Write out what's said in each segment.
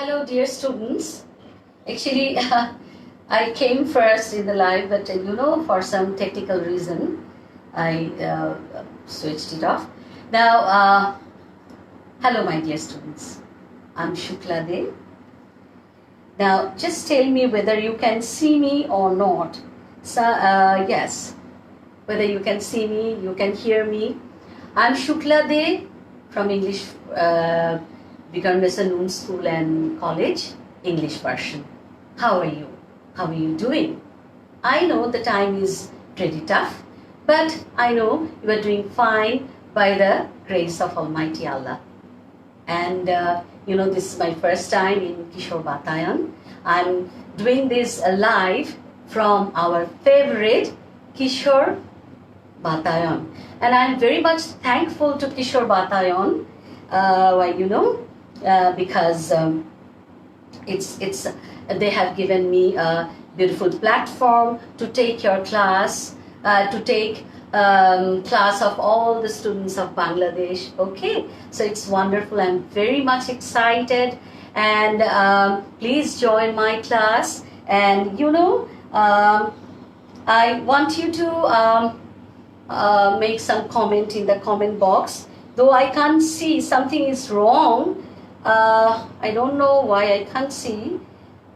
Hello, dear students. Actually, I came first in the live, but for some technical reason, I switched it off. Now, hello, my dear students. I'm Shukla De. Now, just tell me whether you can see me or not. So, yes, whether you can see me, you can hear me. I'm Shukla De from English. Govt.Colony School and College, English version. How are you? How are you doing? I know the time is pretty tough, but I know you are doing fine by the grace of Almighty Allah. And this is my first time in Kishore Batayan. I'm doing this live from our favorite Kishore Batayan. And I'm very much thankful to Kishore Batayan, because it's they have given me a beautiful platform to take your class, to take class of all the students of Bangladesh. Okay, so it's wonderful. I'm very much excited, and please join my class. And I want you to make some comment in the comment box. Though I can't see, something is wrong. I don't know why I can't see.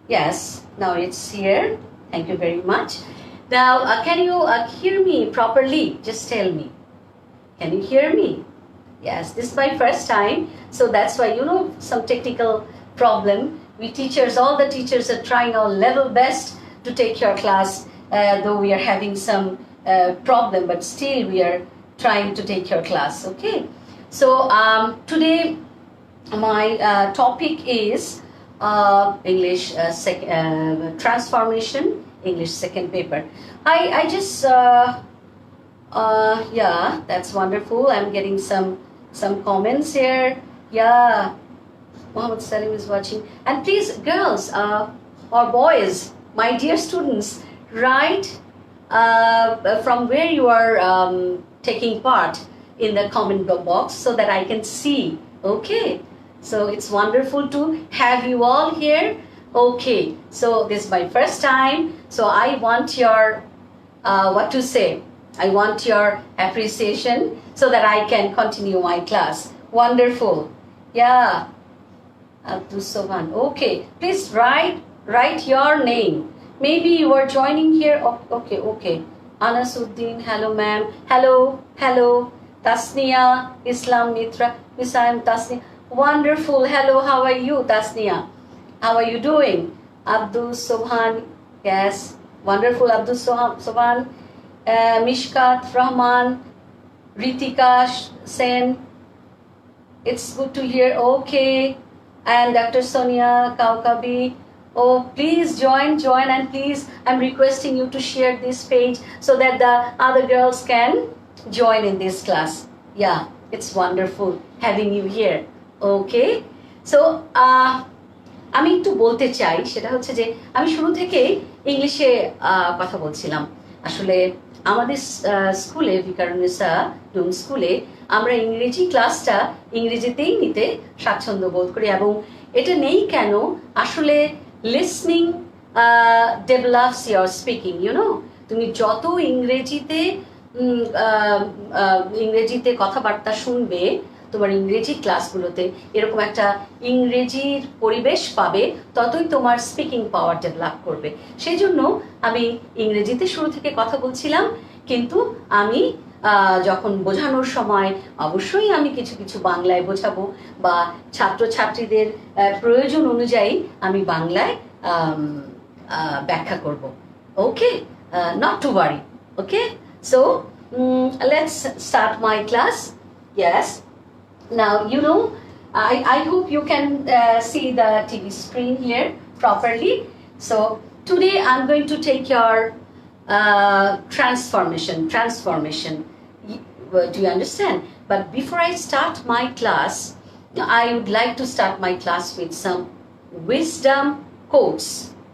Yes, now it's here. Thank you very much. Now, can you hear me properly? Just tell me. Can you hear me? Yes, this is my first time. So that's why, some technical problem. We teachers, all the teachers are trying our level best to take your class, though we are having some problem, but still we are trying to take your class, okay? So today, my topic is English transformation, English second paper. I just yeah, that's wonderful. I'm getting some comments here. Yeah, Muhammad Salim is watching. And please, girls or boys, my dear students, write from where you are taking part in the comment box so that I can see. Okay. So it's wonderful to have you all here. Okay, so this is my first time. So I want your, I want your appreciation so that I can continue my class. Wonderful. Yeah. Abdul Sohan. Okay, please write your name. Maybe you are joining here. Okay. Anasuddin, hello ma'am. Hello. Tasnia, Islam Mitra. Miss, I am Tasnia. Wonderful. Hello, how are you, Tasnia? How are you doing? Abdul Sobhan. Yes. Wonderful, Abdul Sobhan. Mishkat Rahman. Ritika Sen. It's good to hear. Okay. And Dr. Sonia Kaukabi. Oh, please join and please, I'm requesting you to share this page so that the other girls can join in this class. Yeah, it's wonderful having you here. Okay so আমি একটু বলতে চাই, সেটা হচ্ছে যে আমি শুরু থেকে ইংলিশে কথা বলছিলাম। আসলে আমাদের স্কুলে ভিকারুন্নেসা নূন স্কুলে আমরা ইংরেজি ক্লাসটা ইংরেজিতেই নিতে স্বাচ্ছন্দ্য বোধ করি, এবং এটা নেই কেন, আসলে লিসনিং ডেভেলপস ইয়োর স্পিকিং। তুমি যত ইংরেজিতে কথাবার্তা শুনবে, তোমার ইংরেজি ক্লাসগুলোতে এরকম একটা ইংরেজির পরিবেশ পাবে, ততই তোমার স্পিকিং পাওয়ার ডেভেলপ করবে। সেই জন্য আমি ইংরেজিতে শুরু থেকে কথা বলছিলাম, কিন্তু আমি যখন বোঝানোর সময় অবশ্যই আমি কিছু বাংলায় বোঝাবো, বা ছাত্রছাত্রীদের প্রয়োজন অনুযায়ী আমি বাংলায় ব্যাখ্যা করব। Okay, not to worry. Okay, so let's start my class. Yes. Now, I hope you can see the TV screen here properly. So, today I'm going to take your transformation. Do you understand? But before I start my class, I would like to start my class with some wisdom quotes.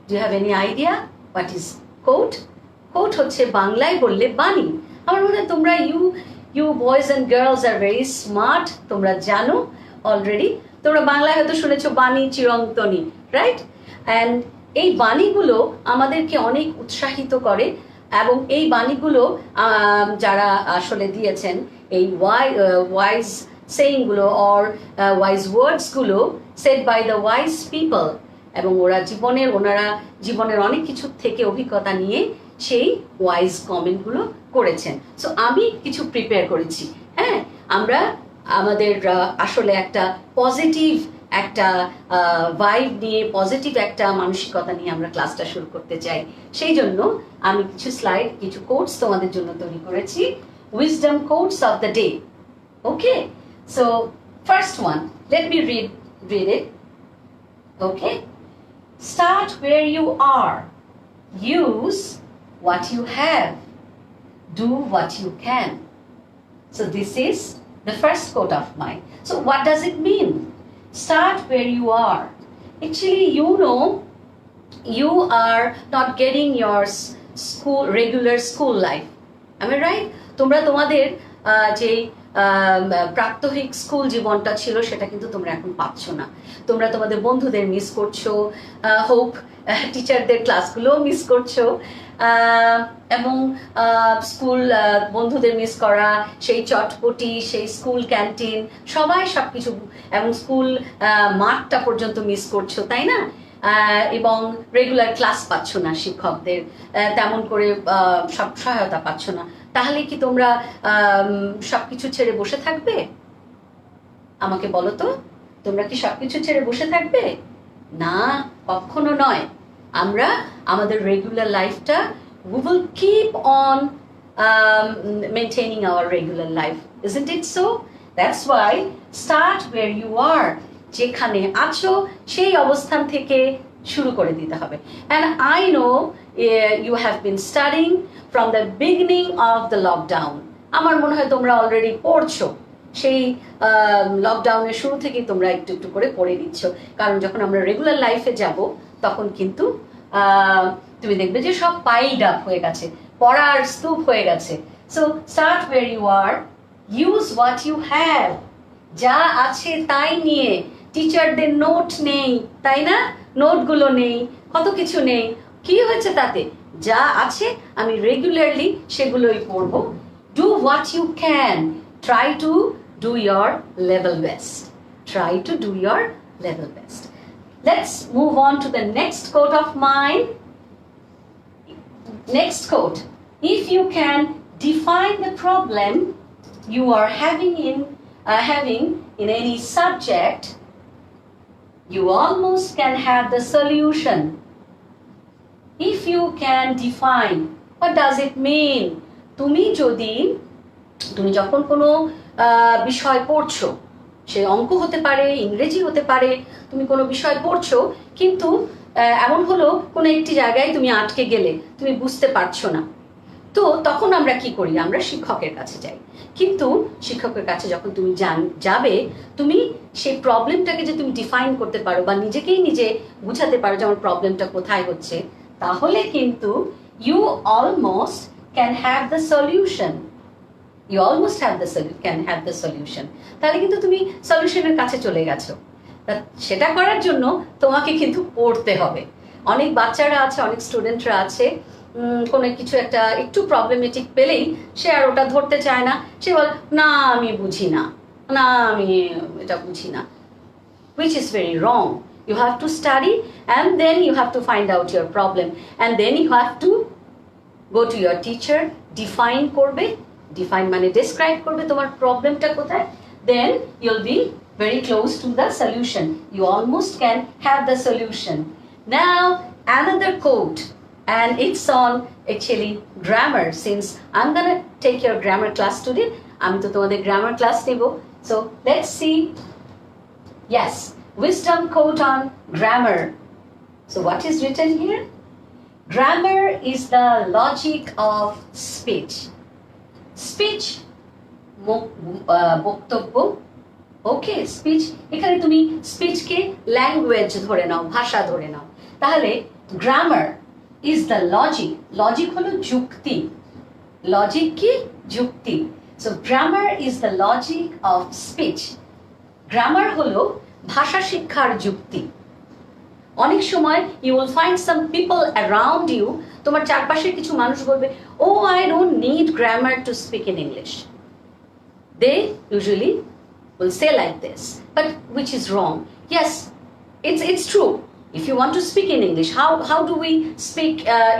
Do you have any idea what is quote? Quote হচ্ছে বাংলায় বললে বাণী। আমার মনে হয় তোমরা you boys and girls are very smart. তোমরা জানো অলরেডি। তোমরা বাংলায় হয়তো শুনেছো বাণী চিরন্তনী, রাইট? অ্যান্ড এই বাণীগুলো আমাদেরকে অনেক উৎসাহিত করে, এবং এই বাণীগুলো যারা আসলে দিয়েছেন, এই ওয়াইজ সেইংগুলো অর ওয়াইজ ওয়ার্ডসগুলো said by the wise people, এবং ওনারা জীবনের অনেক কিছু থেকে অভিজ্ঞতা নিয়ে সেই ওয়াইজ কমেন্টগুলো করেছেন। সো আমি কিছু প্রিপেয়ার করেছি। হ্যাঁ, আমরা আমাদের আসলে একটা পজিটিভ একটা ভাইব নিয়ে, পজিটিভ একটা মানসিকতা নিয়ে আমরা ক্লাসটা শুরু করতে চাই। সেই জন্য আমি কিছু স্লাইড, কিছু কোটস তোমাদের জন্য তৈরি করেছি, wisdom quotes of the day. Okay, so first one, let me read it. Okay, start where you are, use what you have, do what you can. So this is the first quote of mine. So what does it mean? Start where you are. Actually, you know, you are not getting your regular school life. Am I right? তোমরা তোমাদের যে প্রাত্যহিক school জীবনটা ছিল সেটা কিন্তু তোমরা এখন পাচ্ছ না। তোমরা তোমাদের বন্ধুদের মিস করছো, হোপ টিচারদের ক্লাসগুলোও মিস করছো, এবং স্কুল বন্ধুদের মিস করা, সেই চটপটি, সেই স্কুল ক্যান্টিন, সবাই সব কিছু, এবং স্কুল মাঠটা পর্যন্ত মিস করছো, তাই না? এবং রেগুলার ক্লাস পাচ্ছ না, শিক্ষকদের তেমন করে সব সহায়তা পাচ্ছ না। তাহলে কি তোমরা সবকিছু ছেড়ে বসে থাকবে? আমাকে বলো তো, তোমরা কি সবকিছু ছেড়ে বসে থাকবে? না, কখনো নয়। আমরা আমাদের রেগুলার লাইফটা, we will keep on maintaining our regular life, isn't it so? That's why start where you are. যেখানে আছো সেই অবস্থান থেকে শুরু করে দিতে হবে। And I know you have been studying from the beginning of the lockdown. আমার মনে হয় তোমরা অলরেডি পড়ছো, সেই লকডাউনের শুরু থেকেই তোমরা একটু একটু করে পড়ে নিচ্ছ, কারণ যখন আমরা রেগুলার লাইফে যাব তখন কিন্তু তুমি দেখবে যে সব পাইড আপ হয়ে গেছে, পড়ার স্তূপ হয়ে গেছে। So start where you are, use what you have. যা আছে তাই নিয়ে, টিচারদের নোট নেই, তাই না? নোটগুলো নেই, কত কিছু নেই, কি হয়েছে তাতে? যা আছে আমি রেগুলারলি সেগুলোই পড়বো। Do what you can, try to do your level best, try to do your level best. Let's move on to the next quote of mine. Next quote, if you can define the problem you are having in any subject, you almost can have the solution. If you can define, what does it mean? তুমি যখন কোনো বিষয় পড়ছো, সে অঙ্ক হতে পারে, ইংরেজি হতে পারে, তুমি কোনো বিষয় পড়ছো, কিন্তু এমন হলো কোনো একটি জায়গায় তুমি আটকে গেলে, তুমি বুঝতে পারছো না, তো তখন আমরা কি করি? আমরা শিক্ষকের কাছে যাই। কিন্তু শিক্ষকের কাছে যখন তুমি যাবে, তুমি সেই প্রবলেমটাকে যে তুমি ডিফাইন করতে পারো বা নিজেকেই নিজে বুঝাতে পারো যে আমার প্রবলেমটা কোথায় হচ্ছে, তাহলে কিন্তু you almost can have the solution. You almost can have the solution. তাহলে কিন্তু তুমি সলিউশনের কাছে চলে গেছো। সেটা করার জন্য তোমাকে কিন্তু পড়তে হবে। অনেক বাচ্চারা আছে, অনেক স্টুডেন্টরা আছে, কোনো কিছু একটা একটু প্রবলেমেটিক পেলেই সে আর ওটা ধরতে চায় না, সে বলে না আমি বুঝি না, না আমি এটা বুঝি না, which is very wrong. You have to study and then you have to find out your problem, and then you have to go to your teacher, define করবে, define মানে describe করবে তোমার প্রবলেমটা কোথায়, then you'll be very close to the solution. You almost can have the solution. Now another quote, and it's on actually grammar, since I'm gonna take your grammar class today. আমি তো তোমাদের grammar class নেব, so let's see. Yes, wisdom quote on grammar. So what is written here? Grammar is the logic of speech. Speech বক্তব্য, ওকে, speech, এখানে তুমি স্পিচকে language ধরে নাও, ভাষা ধরে নাও, তাহলে grammar is the logic. Logic হলো যুক্তি, লজিক কি? যুক্তি। So grammar is the logic of speech. Grammar হলো ভাষা শিক্ষার যুক্তি। অনেক সময় you will find some people around you, তোমার চারপাশের কিছু মানুষ বলবে, oh I don't need grammar to speak in English. They usually will say like this, but which is wrong. Yes, it's true. If you want to speak in English, how do we speak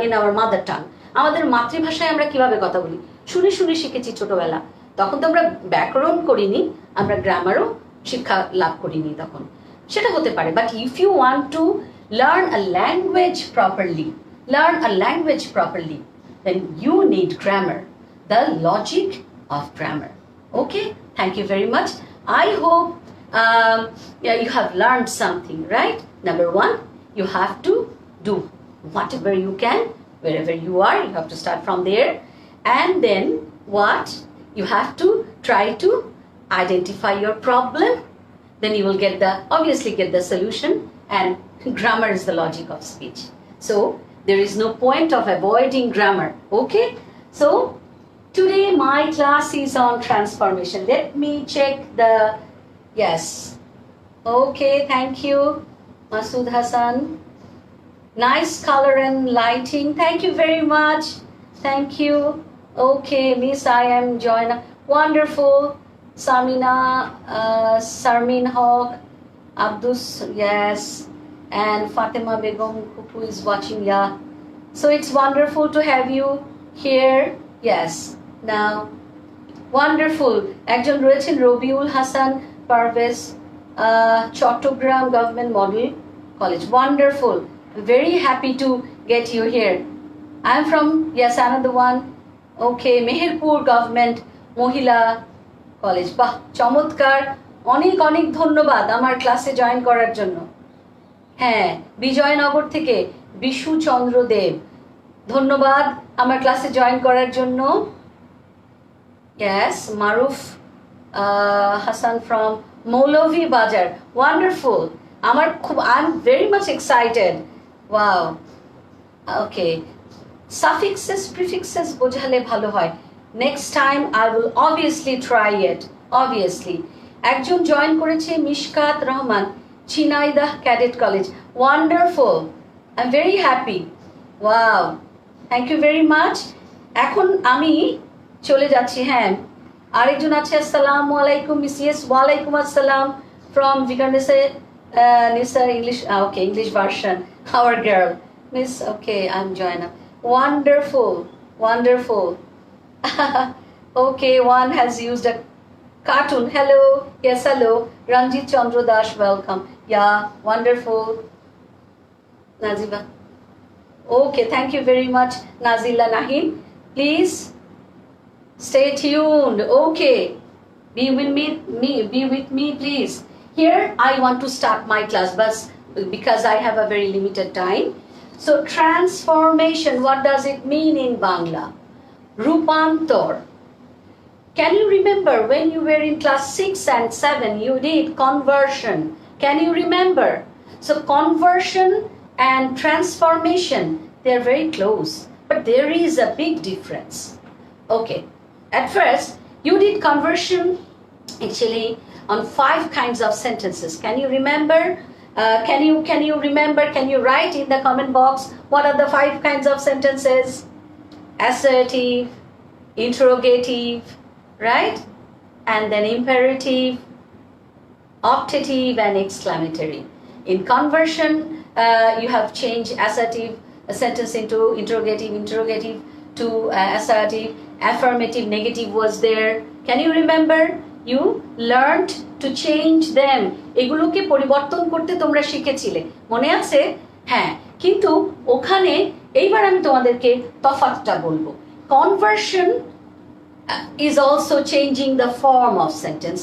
in our mother tongue? আমাদের মাতৃভাষায় আমরা কিভাবে কথা বলি? শুনে শুনে শিখেছি ছোটবেলা। তখন তো আমরা ব্যাকরণ করিনি, আমরা গ্রামারও শিক্ষা লাভ করিনি তখন। সেটা হতে পারে, but if you want to learn a language properly, then you need grammar, the logic of grammar. Okay, thank you very much. I hope you have learned something, right? Number one, you have to do whatever you can, wherever you are, you have to start from there. And then what? You have to try to identify your problem. Then you will obviously get the solution, and grammar is the logic of speech. So there is no point of avoiding grammar, okay? So today my class is on transformation. Let me check yes. Okay, thank you, Masood Hassan. Nice color and lighting. Thank you very much. Thank you. Okay, Miss, I am joining. Wonderful. Samina, Sarmin Hawk, Abdus, yes, and Fatima Begum, who is watching, yeah. So it's wonderful to have you here. Yes, now, wonderful. Ekjon royechen Robiul Hassan Parvez, Chattogram Government Model College. Wonderful. Very happy to get you here. I'm from, yes, another one. Okay, Meherpur Government Mohila college. বাহ, চমৎকার, অনেক অনেক ধন্যবাদ আমার ক্লাসে join করার জন্য। হ্যাঁ, বিজয়নগর থেকে বিশু চন্দ্র দেব, ধন্যবাদ আমার ক্লাসে জয়েন করার জন্য। ইয়েস, মারুফ হাসান ফ্রম মৌলভী বাজার, wonderful. I am very much excited. Wow, okay, suffixes prefixes বোঝালে ভালো হয়। Next time I will obviously try it, obviously. একজন জয়েন করেছে Mishkat Rahman, Jhenaidah cadet college. Wonderful. I'm very happy. Wow. Thank you very much. এখন আমি চলে যাচ্ছি। হ্যাঁ, আরেকজন আছে, আসসালামু আলাইকুম মিস। ইয়েস, ওয়ালাইকুম আসসালাম from Vikarnisa Nisa English. Okay, English version. Our girl. Miss, okay, I'm joining. Wonderful. Wonderful. Okay, one has used a cartoon. Hello, yes, hello. Ranjit Chandra Das, welcome. Yeah, wonderful. Naziba. Okay, thank you very much, Nazila Nahim. Please stay tuned. Okay, be with me, please. Here, I want to start my class, but because I have a very limited time. So, transformation. What does it mean in Bangla? Rupantor. Can you remember when you were in class 6 and 7, you did conversion? Can you remember? So conversion and transformation, they're very close, but there is a big difference. Okay, at first you did conversion actually on 5 kinds of sentences. Can you remember? Can you remember? Can you write in the comment box what are the 5 kinds of sentences? Assertive, interrogative, right? And then imperative, optative, and exclamatory. In conversion, you have changed assertive sentence into interrogative, interrogative to assertive, affirmative, negative was there. Can you remember? You learned to change them. এগুলোকে পরিবর্তন করতে তোমরা শিখেছিলে, মনে আছে? হ্যাঁ, কিন্তু ওখানে এইবার আমি তোমাদেরকে তফাৎটা বলবো। Conversion is also changing the form of sentence.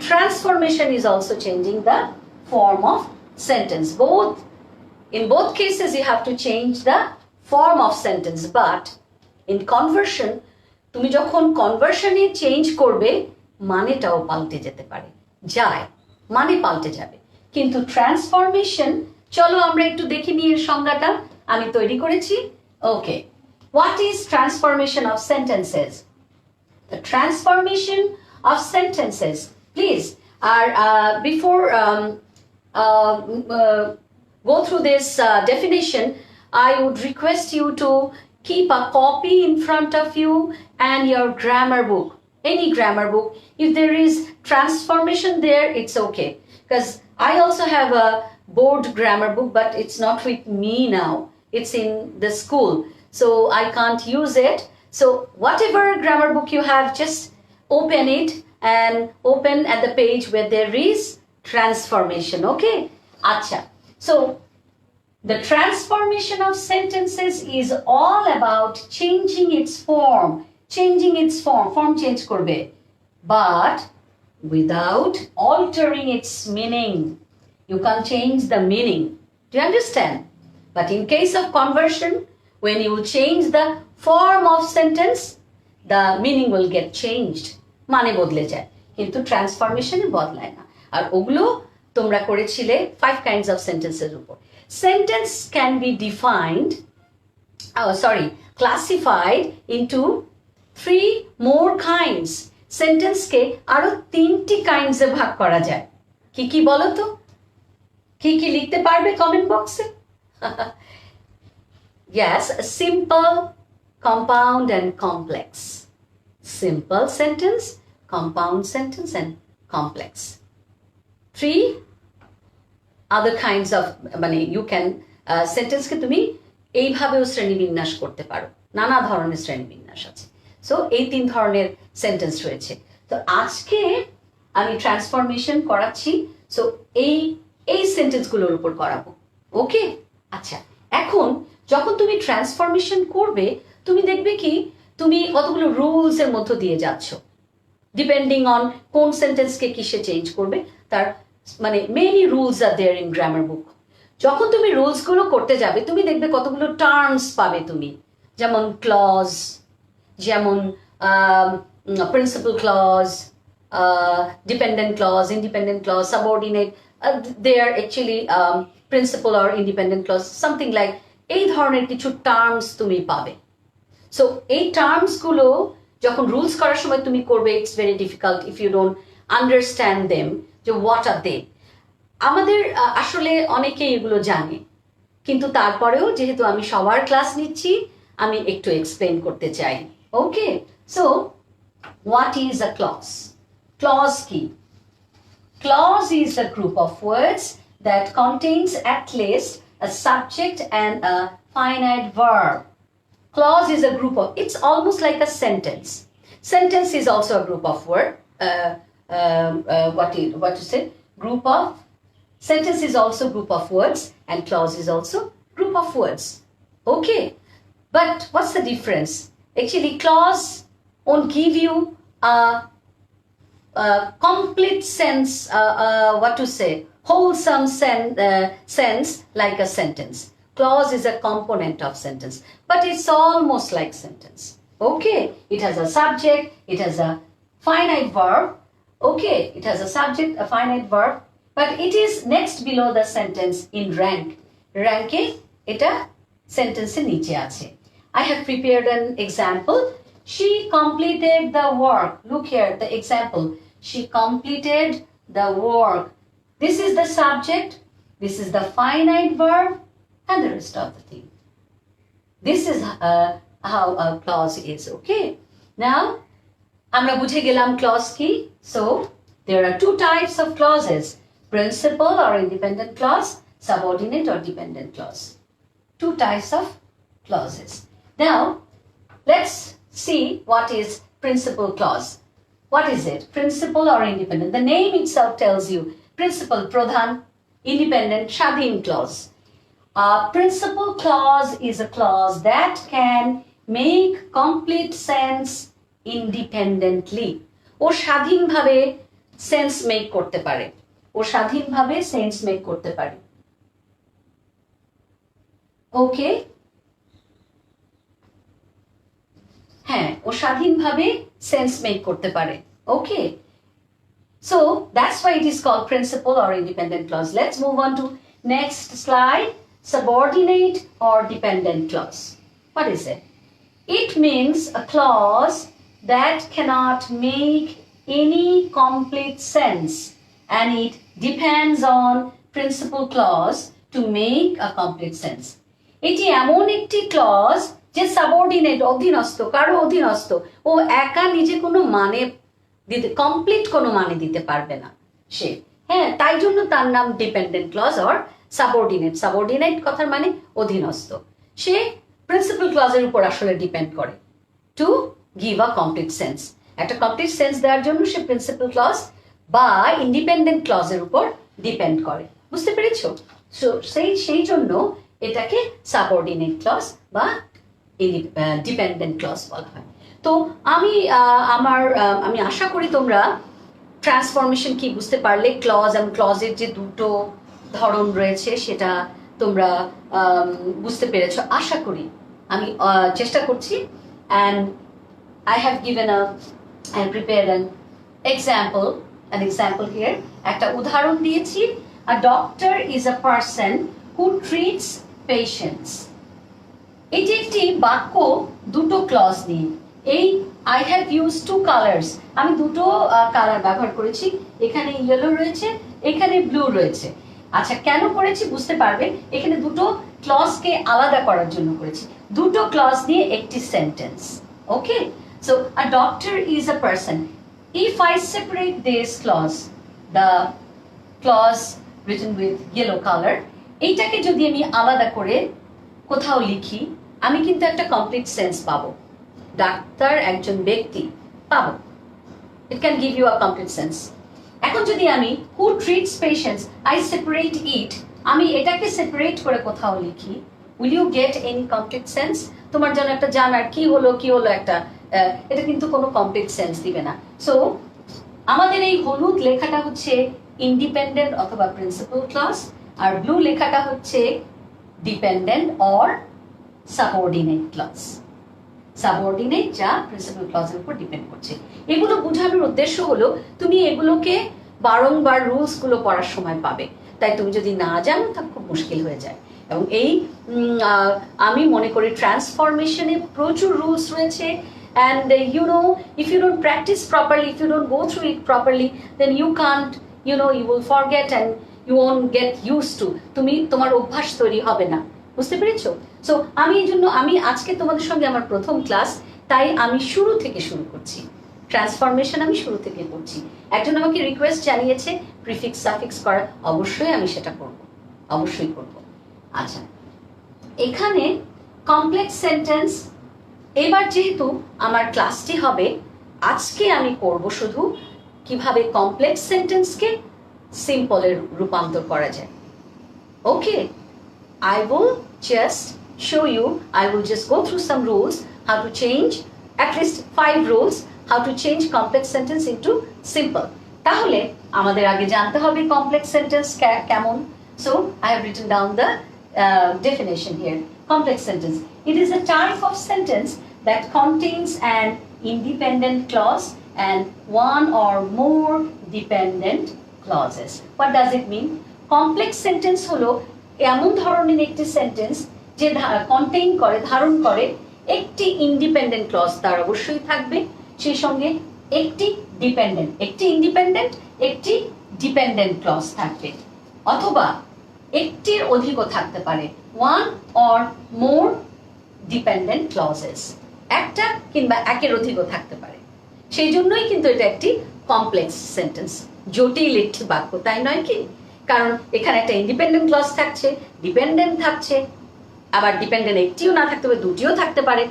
Transformation is also changing the form of sentence. In both cases you have to change the form of sentence, but in conversion তুমি যখন কনভার্সনে চেঞ্জ করবে মানেটাও পাল্টে যেতে পারে, মানে পাল্টে যাবে। কিন্তু ট্রান্সফরমেশন, চলো আমরা একটু দেখে নিই এর সংজ্ঞাটা আমি তৈরি করেছি। Okay, what is transformation of sentences? The transformation of sentences. Please, Before go through this definition, I would request you to keep a copy in front of you and your grammar book, any grammar book. If there is transformation there, it's okay, because I also have a board grammar book, but it's not with me now. It's in the school, so I can't use it. So whatever grammar book you have, just open it and open at the page where there is transformation. Okay, acha. So the transformation of sentences is all about changing its form. Form change korbe, but without altering its meaning. You can't change the meaning. Do you understand? But in case of conversion, when you change the form of sentence, the meaning will get changed. মানে বদলে যায়, কিন্তু ট্রান্সফরমেশনে বদলায় না। আর ওগুলো তোমরা করেছিলে 5 kinds of sentences উপর। Sentence can be classified into 3 more kinds. Sentence কে আরো 3টি kinds এ ভাগ করা যায়। কি কি বলো তো? কি কি লিখতে পারবে কমেন্ট বক্সে? Yes, simple, compound and complex. Simple sentence, compound sentence and complex. 3 other kinds of, মানে you can sentence কে তুমি এইভাবেও শ্রেণীবিন্যাস করতে পারো। নানা ধরনের শ্রেণীবিন্যাস আছে। সো এই 3 ধরনের সেন্টেন্স রয়েছে। তো আজকে আমি ট্রান্সফরমেশন করাচ্ছি। সো এই সেন্টেন্সগুলোর উপর করাবো। ওকে, আচ্ছা, এখন যখন তুমি ট্রান্সফরমেশন করবে, তুমি দেখবে কি তুমি কতগুলো রুলস এর মধ্য দিয়ে যাচ্ছ, ডিপেন্ডিং অন কোন সেন্টেন্সকে কিসে চেঞ্জ করবে। তার মানে many rules are there in grammar book. যখন তুমি রুলসগুলো করতে যাবে, তুমি দেখবে কতগুলো টার্মস পাবে তুমি, যেমন ক্লজ, যেমন principal clause, dependent clause, independent clause, subordinate, they are actually principal or independent clause, something like এই ধরনের কিছু টার্মস তুমি পাবে। সো এই টার্মস গুলো যখন রুলস করার সময় তুমি করবে, it's very difficult if you don't understand them, যে হোয়াট আর দে। আমাদের আসলে অনেকেই এগুলো জানে, কিন্তু তারপরেও যেহেতু আমি সবার ক্লাস নিচ্ছি, আমি একটু এক্সপ্লেন করতে চাই। Okay, so what is a clause? Clause কি? Clause is a group of words that contains at least a subject and a finite verb. Clause is a group of, it's almost like a sentence. Sentence is also a group of word. What to say? Group of, sentence is also group of words and clause is also group of words. Okay, but what's the difference? Actually, clause won't give you a complete sense, what to say, wholesome sense like a sentence. Clause is a component of sentence, but it's almost like sentence. Okay, it has a subject, it has a finite verb. Okay, it has a subject, a finite verb, but it is next below the sentence in rank. Rank e eta sentence e niche ache. I have prepared an example. She completed the work. Look here, the example. She completed the work. This is the subject, this is the finite verb, and the rest of the thing. This is how a clause is. Okay, now আমরা বুঝে গেলাম clause কি। So there are 2 types of clauses: principal or independent clause, subordinate or dependent clause. 2 types of clauses. Now let's see what is principal clause. What is it? Principal or independent? The name itself tells you. Principal, pradhan; independent, shadhin clause. Principal clause is a clause that can make complete sense independently. ও স্বাধীনভাবে sense make করতে পারে। ও স্বাধীনভাবে sense make করতে পারে। ওকে, হ্যাঁ, ও স্বাধীনভাবে sense make করতে পারে। ওকে, so that's why it is called principal or independent clause. Let's move on to next slide. Subordinate or dependent clause. What is it? It means a clause that cannot make any complete sense and it depends on principal clause to make a complete sense. এটি এমন একটি clause যে subordinate, অধীনস্থ, কারো অধীনস্থ, ও একা নিজে কোনো মানে দিতে, কমপ্লিট কোনো মানে দিতে পারবে না সে। হ্যাঁ, তাই জন্য তার নাম dependent clause or subordinate. Subordinate কথার মানে অধীনস্থ। সে প্রিন্সিপাল ক্লজের উপর আসলে ডিপেন্ড করে to give a complete sense. একটা কমপ্লিট সেন্স দেওয়ার জন্য সে প্রিন্সিপাল ক্লজ বা ইন্ডিপেন্ডেন্ট ক্লজের উপর ডিপেন্ড করে। বুঝতে পেরেছো? সো সেই জন্য এটাকে সাবঅর্ডিনেট ক্লজ বা ডিপেন্ডেন্ট ক্লজ বলা হয়। তো আমি আশা করি তোমরা ট্রান্সফরমেশন কি বুঝতে পারলে। ক্লজ এবং ক্লজের যে দুটো ধরন রয়েছে সেটা তোমরা বুঝতে পেরেছো আশা করি। আমি চেষ্টা করছি। And I have given and prepared an example here. একটা উদাহরণ দিয়েছি। A doctor is a person who treats patients. এটি একটি বাক্য দুটো ক্লজ নিয়ে। এই I have used two colors. আমি দুটো কালার ব্যবহার করেছি। এখানে ইয়েলো রয়েছে, এখানে ব্লু রয়েছে। আচ্ছা, কেন করেছি বুঝতে পারবে। এখানে দুটো ক্লজকে আলাদা করার জন্য করেছি। দুটো ক্লজ নিয়ে একটি sentence. Okay, so a doctor is a person. If I separate this clause, the clause written with yellow color, এইটাকে যদি আমি আলাদা করে কোথাও লিখি, আমি কিন্তু একটা কমপ্লিট সেন্স পাবো। ডাক্তার একজন ব্যক্তি পাবো। It can give you a complete sense. এখন যদি আমি who treats patients, I separate it, আমি এটাকে সেপারেট করে কোথাও লিখি, will you get any complete sense? তোমার জন্য একটা জানার কি হলো একটা, এটা কিন্তু কোনো কমপ্লিট সেন্স দিবে না। সো আমাদের এই হলুদ লেখাটা হচ্ছে ইন্ডিপেন্ডেন্ট অথবা প্রিন্সিপাল ক্লজ, আর ব্লু লেখাটা হচ্ছে dependent or subordinate clause. Subordinate যা প্রিন্সিপাল ক্লজের উপর ডিপেন্ড করছে। এগুলো বোঝানোর উদ্দেশ্য হলো তুমি এগুলোকে বারংবার রুলস গুলো পড়ার সময় পাবে। তাই তুমি যদি না জানো তা খুব মুশকিল হয়ে যায়। এবং এই আমি মনে করি ট্রান্সফরমেশনে প্রচুর রুলস রয়েছে। And you know, if you don't practice properly, if you don't go through it properly, then you can't, you will forget and you won't get used to. তুমি তোমার অভ্যাস তৈরি হবে না। বুঝতে পেরেছো? সো আমি আজকে তোমাদের সঙ্গে আমার প্রথম ক্লাস, তাই আমি শুরু থেকে শুরু করছি। ট্রান্সফরমেশন আমি শুরু থেকে করছি। একজন আমাকে রিকোয়েস্ট জানিয়েছে প্রিফিক্স সাফিক্স করা, অবশ্যই আমি সেটা করব, অবশ্যই করব। আচ্ছা, এখানে কমপ্লেক্স সেন্টেন্স, এবার যেহেতু আমার ক্লাসটি হবে, আজকে আমি করব শুধু কিভাবে কমপ্লেক্স সেন্টেন্সকে সিম্পলের রূপান্তর করা যায়। ওকে, I will just show you, I will just go through some rules, how to change, at least 5 rules, how to change complex sentence into simple. তাহলে আমাদের আগে জানতে হবে কমপ্লেক্স সেন্টেন্স কেমন। So I have written down the definition here. Complex sentence, it is a type of sentence that contains an independent clause and one or more dependent clauses. What does it mean? Complex sentence হলো এমন ধরনের একটি sentence যে contain করে, ধারণ করে একটি independent clause তার অবশ্যই থাকবে, সেই সঙ্গে একটি ইন্ডিপেন্ডেন্ট একটি ডিপেন্ডেন্ট ক্লজ থাকবে, অথবা একটির অধিকও থাকতে পারে, one or more dependent clauses, একটা কিংবা একের অধিকও থাকতে পারে। সেই জন্যই কিন্তু এটা একটি কমপ্লেক্স সেন্টেন্স, জটিল একটি বাক্য, তাই নয় কি? কারণ এখানে একটা ইন্ডিপেন্ডেন্ট ক্লজ থাকছে, ডিপেন্ডেন্ট থাকছে, আবার ডিপেন্ডেন্ট একটিও না থাকতে পারে, দুটিও থাকতে পারে,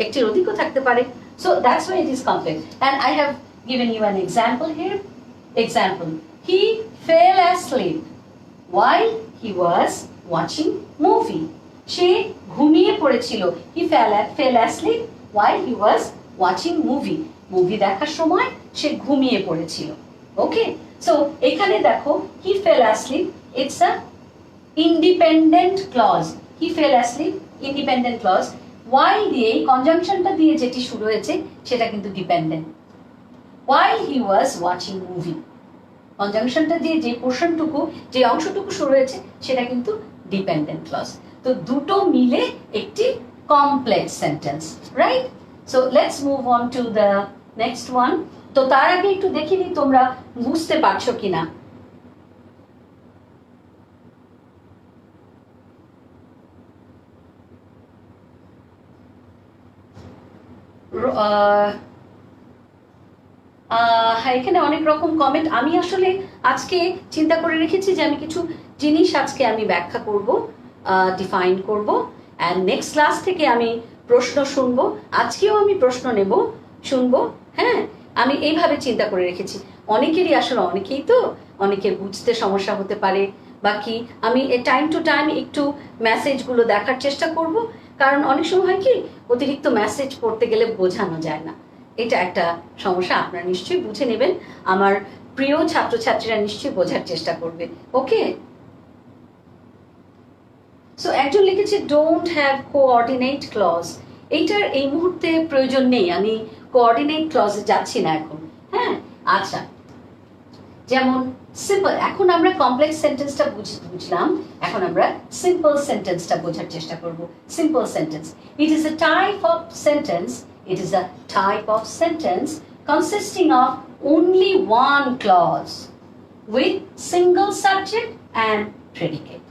একটির অধিকও থাকতে পারে। So that's why it is complex. And I have given you an example here. Example, he fell asleep while he was watching movie. সে ঘুমিয়ে পড়েছিল। He fell asleep while he was watching movie. Movie দেখার সময় সে ঘুমিয়ে পড়েছিল। ওকে, so এখানে দেখো he fell asleep, it's a independent clause. He fell asleep, independent clause. While দিয়ে কনজাংশনটা দিয়ে যেটি শুরু হয়েছে সেটা কিন্তু dependent. While he was watching movie, কনজাংশনটা দিয়ে যে পোর্শনটুকু, যে অংশটুকু শুরু হয়েছে সেটা কিন্তু ডিপেন্ডেন্ট ক্লজ। তো দুটো মিলে একটি complex sentence, right? So let's move on to the next one. তো তার আগে একটু দেখিনি তোমরা বুঝতে পারছো কিনা। এখানে অনেক রকম কমেন্ট। আমি আসলে আজকে চিন্তা করে রেখেছি যে আমি কিছু জিনিস আজকে আমি ব্যাখ্যা করব, ডিফাইন করব, অ্যান্ড নেক্সট ক্লাস থেকে আমি প্রশ্ন শুনবো। আজকেও আমি প্রশ্ন নেব, শুনবো। হ্যাঁ, আমি এইভাবে চিন্তা করে রেখেছি। অনেকেরই আসলে অনেকেই তো অনেকের বুঝতে সমস্যা হতে পারে বা কি, আমি টাইম টু টাইম একটু মেসেজগুলো দেখার চেষ্টা করব, কারণ অনেক সময় হয় কি অতিরিক্ত মেসেজ পড়তে গেলে বোঝানো যায় না। এটা একটা সমস্যা, আপনারা নিশ্চয়ই বুঝে নেবেন। আমার প্রিয় ছাত্রছাত্রীরা নিশ্চয়ই বোঝার চেষ্টা করবে। ওকে, সো একজন লিখেছে ডোন্ট হ্যাভ কোঅর্ডিনেট ক্লজ। এইটার এই মুহূর্তে প্রয়োজন নেই, আমি কোঅর্ডিনেট ক্লজে যাচ্ছি না এখন। হ্যাঁ, আচ্ছা, যেমন সিম্পল, এখন আমরা কমপ্লেক্স সেন্টেন্সটা বুঝলাম, এখন আমরা সিম্পল সেন্টেন্সটা বোঝার চেষ্টা করব। Simple sentence, it is a type of sentence, it is a type of sentence consisting of only one clause with single subject and predicate.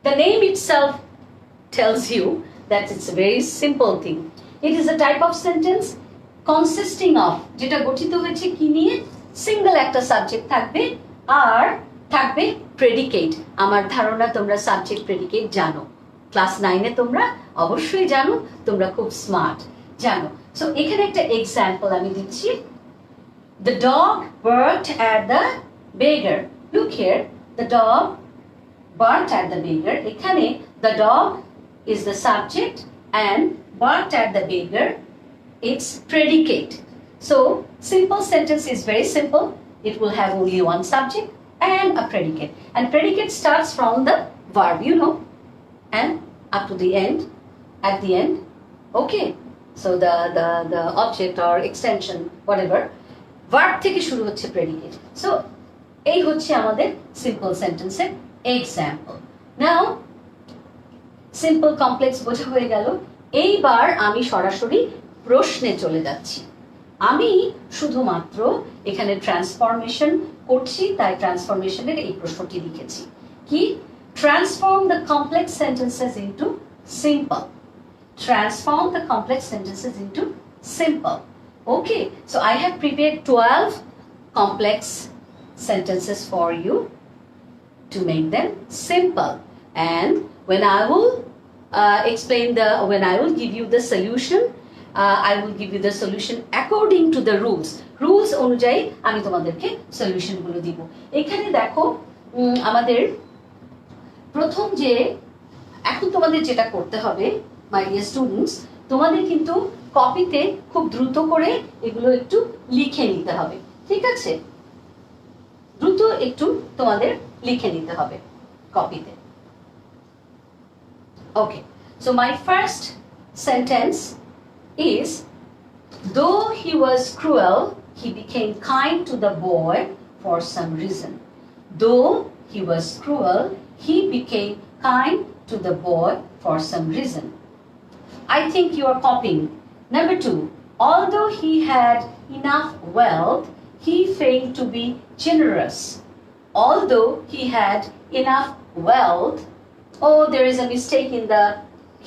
The name itself tells you that it's a very simple thing. It is a type of sentence consisting of, যেটা গঠিত হয়েছে কি নিয়ে, single একটা subject থাকবে আর থাকবে predicate. আমার ধারণা তোমরা সাবজেক্ট প্রেডিকেট জানো, ক্লাস 9-এ তোমরা অবশ্যই জানো, তোমরা খুব স্মার্ট, জানো। সো এখানে একটা এক্সাম্পল আমি দিচ্ছি। The dog barked at the beggar. Look here, the dog barked at the beggar. এখানে the dog is the subject and barked at the beggar, it's predicate. So simple sentence is very simple. It will have only one subject and a predicate. And predicate starts from the verb, you know, and up to the end, at the end. Okay. So the object or extension, whatever, verb থেকে শুরু হচ্ছে predicate. So এই হচ্ছে আমাদের simple sentence এর example. Now simple complex বোঝা হয়ে গেল। এইবার আমি সরাসরি প্রশ্নে চলে যাচ্ছি। আমি শুধুমাত্র এখানে ট্রান্সফরমেশন করছি, তাই ট্রান্সফরমেশনের এই প্রশ্নটি লিখেছি কি, transform the complex sentences into simple. Transform the complex sentences into simple. Okay, so I have prepared 12 complex sentences for you to make them simple. And when I will when I will give you the solution, I will give you the solution according to the rules. Rules অনুযায়ী আমি তোমাদেরকে solution গুলো দিব। এখানে দেখো আমাদের প্রথম যে, এখন তোমাদের যেটা করতে হবে মাই ডিয়ার স্টুডেন্টস, তোমাদের কিন্তু কপিতে খুব দ্রুত করে এগুলো একটু লিখে নিতে হবে, ঠিক আছে? দ্রুত একটু তোমাদের লিখে নিতে হবে কপিতে। Okay, so my first sentence is, though he was cruel, he became kind to the boy for some reason. Though he was cruel, he became kind to the boy for some reason. I think you are copying. Number 2, although he had enough wealth, he failed to be generous. Although he had enough wealth, oh, there is a mistake in the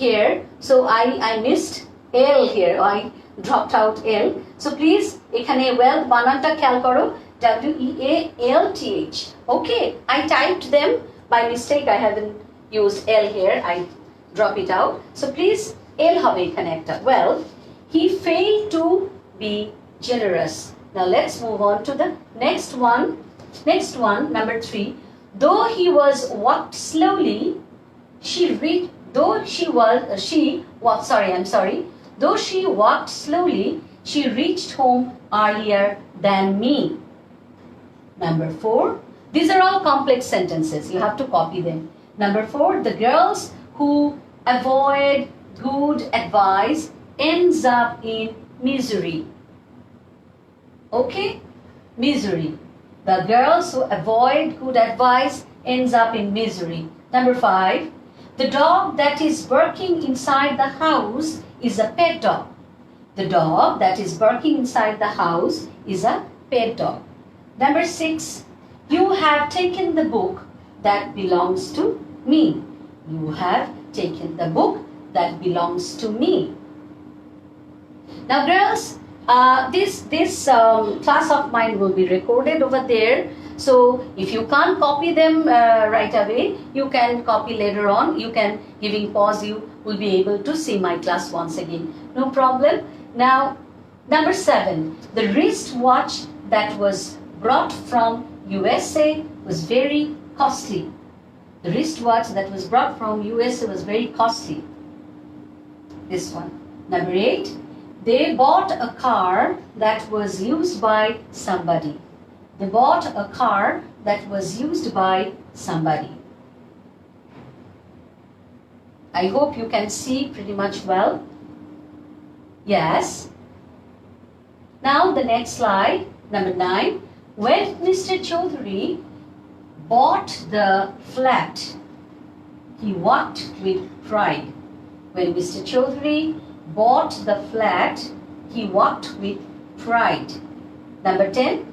here, so I missed L here, I dropped out L. So please, ekhane wealth bananta খেয়াল করো, WEALTH. Okay, I typed them by mistake, I haven't used L here, I drop it out. So please, L হবে এখানে একটা। Well, he failed to be generous. Now let's move on to the next one. Next one, number 3. Though he was walked slowly, though she walked slowly, she reached home earlier than me. Number 4. These are all complex sentences. You have to copy them. Number 4, the girls who avoid good advice ends up in misery. Okay? Misery. The girls who avoid good advice ends up in misery. Number 5, the dog that is barking inside the house is a pet dog. The dog that is barking inside the house is a pet dog. Number 6. You have taken the book that belongs to me. You have taken the book that belongs to me. Now girls, this class of mine will be recorded over there. So if you can't copy them right away, you can copy later on. You can, giving pause, you will be able to see my class once again. No problem. Now, number 7. The wristwatch that was brought from USA was very costly. The wristwatch that was brought from USA was very costly. This one. Number 8. They bought a car that was used by somebody. They bought a car that was used by somebody. I hope you can see pretty much well. Yes. Now the next slide, number 9. When Mr. Chaudhary bought the flat, he walked with pride. When Mr. Chaudhary bought the flat, he walked with pride. Number 10.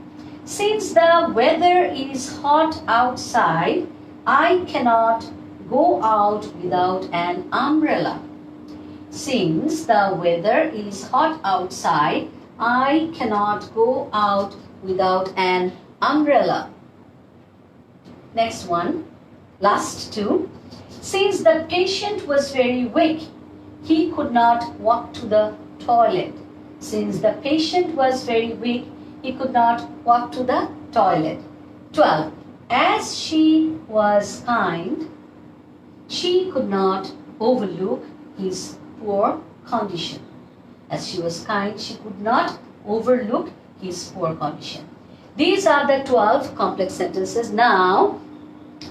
Since the weather is hot outside, I cannot go out without an umbrella. Since the weather is hot outside, I cannot go out without an umbrella. Next one, last 2. Since the patient was very weak, he could not walk to the toilet. Since the patient was very weak, he could not walk to the toilet. 12. As she was kind, she could not overlook his poor condition. As she was kind, she could not overlook his poor condition. These are the 12 complex sentences. Now,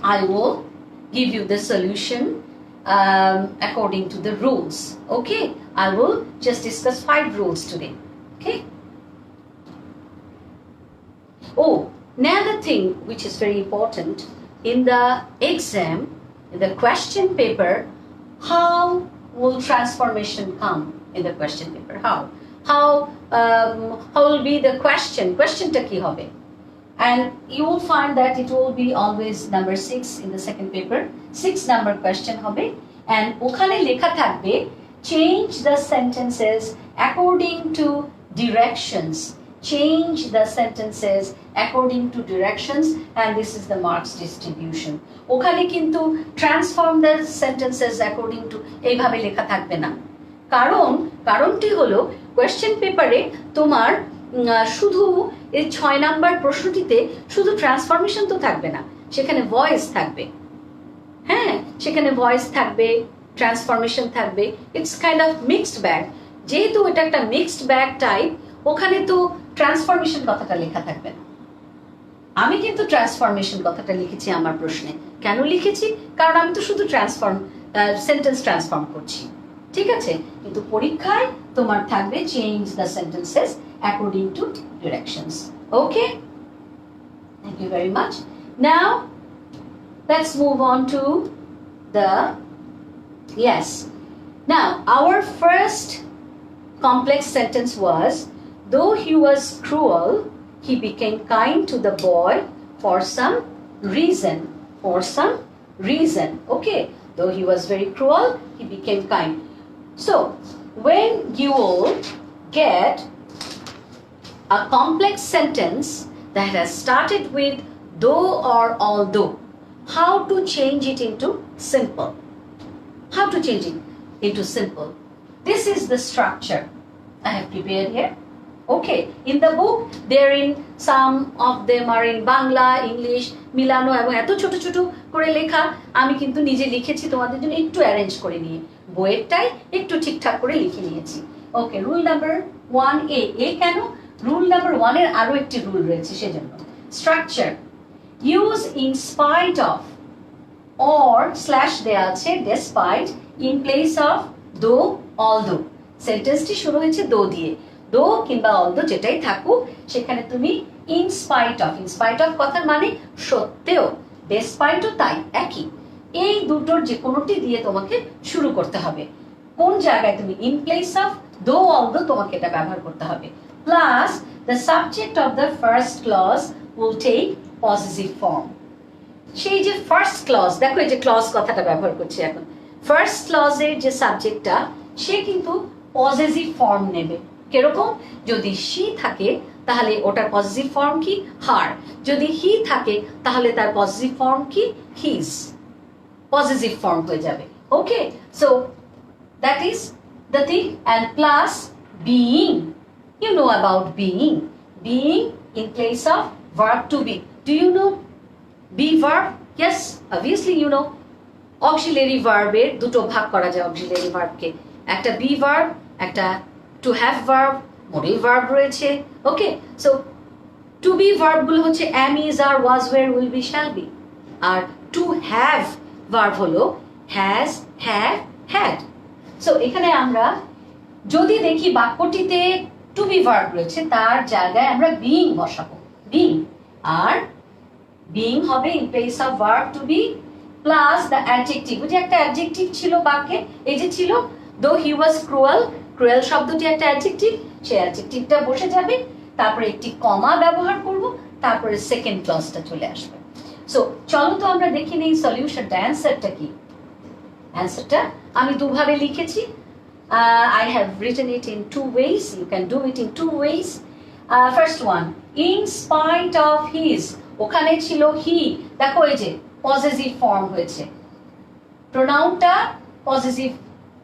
I will give you the solution according to the rules. Okay, I will just discuss 5 rules today. Okay. Oh, another thing which is very important in the exam, in the question paper, how will transformation come in the question paper? How will be the question? Question ta ki hobe? And you will find that it will be always number 6 in the second paper. 6 number question hobe, and okhane lekha thakbe change the sentences according to directions. Change the sentences according to directions, and this is the marks distribution. ওখানে কিন্তু transform the sentences according to এইভাবে লেখা থাকবে না, কারণটি হলো question পেপারে তোমার শুধু এই 6 নাম্বার প্রশ্নটিতে শুধু ট্রান্সফরমেশন তো থাকবে না, সেখানে ভয়েস থাকবে। হ্যাঁ, সেখানে ভয়েস থাকবে, ট্রান্সফরমেশন থাকবে। It's kind of mixed bag. যেহেতু এটা একটা মিক্সড ব্যাগ টাইপ, ওখানে তো ট্রান্সফরমেশন কথাটা লেখা থাকবে না। আমি কিন্তু ট্রান্সফরমেশন কথাটা লিখেছি আমার প্রশ্নে। কেন লিখেছি? কারণ আমি তো শুধু সেন্টেন্স ট্রান্সফর্ম করছি, ঠিক আছে? কিন্তু পরীক্ষায় তোমার থাকবে change the sentences according to directions. Okay, thank you very much. Now let's move on to the now our first complex sentence was, though he was cruel, he became kind to the boy for some reason. Okay, though he was very cruel, he became kind. So when you will get a complex sentence that has started with though or although, how to change it into simple? How to change it into simple? This is the structure I have prepared here. Okay, in the book, some of them are in Bangla, English, মিলানো এবং এত ছোট ছোট করে লেখা। আমি কিন্তু নিজে লিখেছি তোমাদের জন্য, একটু অ্যারেঞ্জ করে নিয়ে বইয়েরটাই একটু ঠিকঠাক করে লিখে নিয়েছি। ওকে, রুল নাম্বার 1A। কেন? রুল নাম্বার 1 এর আরো একটি রুল রয়েছে, সেজন্য। Structure, use in spite of or slash দেয়া আছে despite in place of though, although। সেন্টেন্সটি শুরু হয়েছে দো দিয়ে, দো কিংবা অলদো যেটাই থাকুক, সেখানে তুমি in spite of কথার মানে সত্ত্বেও, despite ও তাই একই। এই দুটোর যে কোনোটি দিয়ে তোমাকে শুরু করতে হবে। কোন জায়গায় তুমি in place of though although তোমাকে এটা ব্যবহার করতে হবে, plus the subject of the first clause will take positive form. সেই যে ফার্স্ট ক্লজ, দেখো এই যে ক্লজ কথাটা ব্যবহার করছি এখন, ফার্স্ট ক্লজের যে সাবজেক্টটা সে কিন্তু পজিটিভ ফর্ম নেবে। কিরকম? যদি শি থাকে তাহলে ওটার পজিটিভ ফর্ম কি? হার। যদি হি থাকে তাহলে তার পজিটিভ ফর্ম কি? হিজ। পজিটিভ ফর্ম হয়ে যাবে। Okay, so that is the thing. And plus being, you know about being in place of verb to be. Do you know be verb? Yes, obviously you know. Auxiliary verb এর দুটো ভাগ করা যায় auxiliary verb কে, একটা be verb, একটা to have verb, modal verb রয়েছে। ওকে, so to be verb গুলো হচ্ছে am, is, are, was, were, will be, shall be। আর to have verb হলো has, have, had। সো এখানে আমরা যদি দেখি বাক্যটিতে টু বি ভার্ব রয়েছে, তার জায়গায় আমরা বিইং বসাবো, বিইং। আর বিইং হবে in place of verb to be plus the adjective. ওই যে একটা অ্যাডজেক্টিভ ছিল বাক্যে, এই যে ছিল দো হি ওয়াজ ক্রুয়েল, ক্রুয়েল শব্দটি একটা অ্যাডজেক্টিভ, সেই অ্যাডজেক্টিভটা বসে যাবে, তারপরে একটি কমা ব্যবহার করব, তারপরে সেকেন্ড ক্লজটা চলে আসবে। সো চলো তো আমরা দেখি নেই সলিউশনটা, অ্যান্সারটা কি। অ্যান্সারটা আমি দুভাবে লিখেছি। I have written it in two ways. You can do it in two ways. First one, in spite of his, ওখানে ছিল he, দেখো এই যে পজিটিভ ফর্ম হয়েছে, প্রোনাউনটা পজিটিভ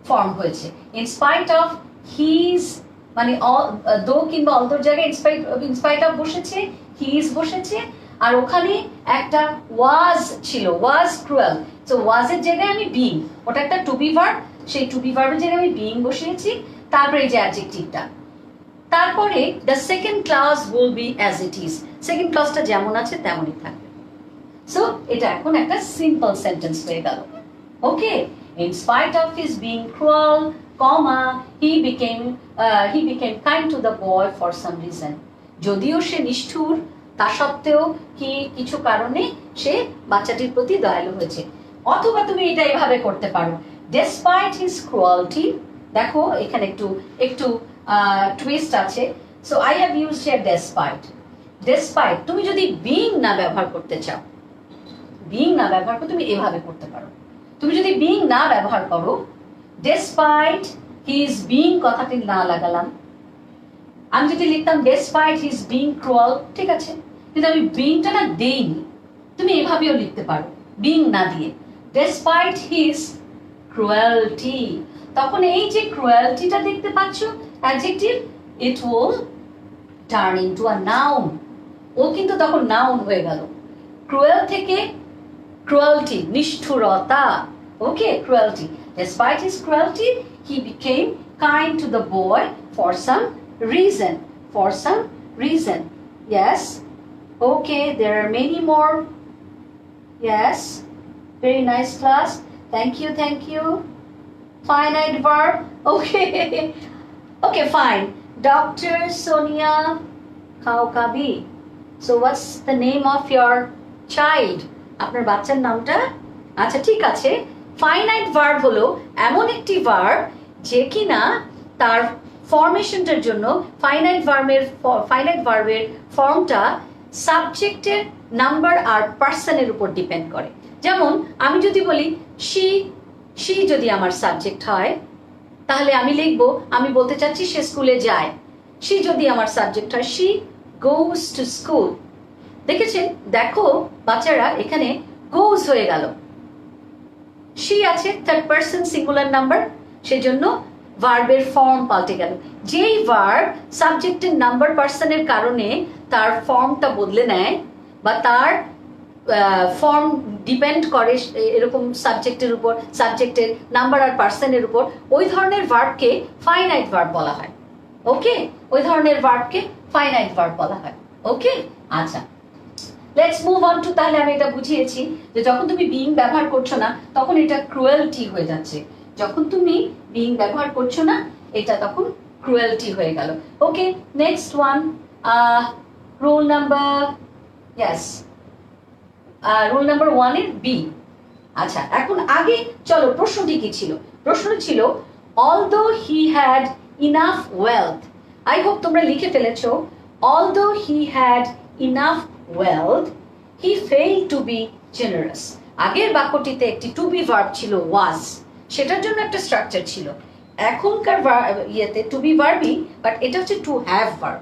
ফর্ম হয়েছে। in spite of his মানে দো কিংবা অলদোর জায়গায় in spite of বসেছে, his বসেছে, আর ওখানে একটা was ছিল, was cruel, so was এর জায়গায় আমি being, ওটা একটা টু বি ভার্ব, সেই টু বি ভার্বের জায়গায় আমি বিইং বসিয়েছি, তারপরে এই যে অ্যাডজেক্টিভটা, তারপরে the second clause will be as it is, second ক্লজটা যেমন আছে তেমনই থাকবে। সো এটা এখন একটা সিম্পল সেন্টেন্স হয়ে গেল। Okay, in spite of his being cruel, comma he became kind to the boy for some reason, যদিও সে নিষ্ঠুর তা সত্ত্বেও কি কিছু কারণে সে বাচ্চাটির প্রতি দয়ালু হয়েছে। অথবা তুমি এটা এইভাবে করতে পারো, despite his cruelty, দেখো এখানে একটু টুইস্ট আছে। So I have used here despite তুমি যদি being না ব্যবহার করতে চাও, being না ব্যবহার করে তুমি এভাবে করতে পারো। তুমি যদি being না ব্যবহার করো, despite his being কথাটি না লাগালাম, আমি যদি লিখতাম despite his being cruel, ঠিক আছে, কিন্তু আমি beingটা না দেইনি, তুমি এভাবেও লিখতে পারো being না দিয়ে, despite his cruelty, তখন এই যে ক্রুয়েলটিটা দেখতে পাচ্ছ adjective, it will turn into a noun, ও কিন্তু তখন নাউন হয়ে গেল। ক্রুয়েল থেকে ক্রুয়েলটি, নিষ্ঠুরতা। Okay, cruelty, despite his cruelty he became kind to the boy for some reason, yes. Okay, there are many more. Yes, very nice class. Thank you. Finite verb. Okay, fine. Dr. Sonia Kaukabi. So what's the name of your child? আপনার বাচ্চার নামটা? আচ্ছা, ঠিক আছে। Finite verb হলো এমন একটি verb যে কিনা তার ফরমেশনটার জন্য ফাইনাইট ভার্বের ফর্মটা সাবজেক্টের নাম্বার আর পার্সনের উপর ডিপেন্ড করে। যেমন আমি যদি বলি she যদি আমার সাবজেক্ট হয়, তাহলে আমি লিখবো, আমি বলতে চাচ্ছি সে স্কুলে যায়। she যদি আমার সাবজেক্ট হয়, she goes to school। দেখেছেন? দেখো বাচ্চারা, এখানে goes হয়ে গেল, she আছে থার্ড পারসন সিঙ্গুলার নাম্বার, সেজন্য ভার্বের ফর্ম পাল্টে গেল। যেই ভার্ব সাবজেক্টের নাম্বার পার্সনের কারণে তার ফর্মটা বদলে নেয় বা তার ফর্ম ডিপেন্ড করে এরকম সাবজেক্টের উপর, সাবজেক্টের নাম্বার আর পার্সনের উপর, ওই ধরনের ভার্বকে ফাইনাইট ভার্ব বলা হয়। ওকে, ওই ধরনের ভার্বকে ফাইনাইট ভার্ব বলা হয়। ওকে, আচ্ছা, লেটস মুভ অন টু, তাহলে আমি এটা বুঝিয়েছি যে যখন তুমি বিইং ব্যবহার করছো না তখন এটা ক্রুয়েলটি হয়ে যাচ্ছে, যখন তুমি বিইং ব্যবহার করছো না এটা তখন ক্রুয়েলটি হয়ে গেল। Okay, next one, rule number, yes, rule number 1 এর বি। আচ্ছা, এখন আগে চলো প্রশ্নটি কি ছিল? প্রশ্ন ছিল, although he had enough wealth. I hope তোমরা লিখে ফেলেছো, although he had enough wealth he failed to be generous. আগের বাক্যটিতে একটি টু বি ভার্ব ছিল was, সেটার জন্য একটা স্ট্রাকচার ছিল। এখনকার ইয়েতে টু বি ভার্বই, বাট এটা হচ্ছে to have verb,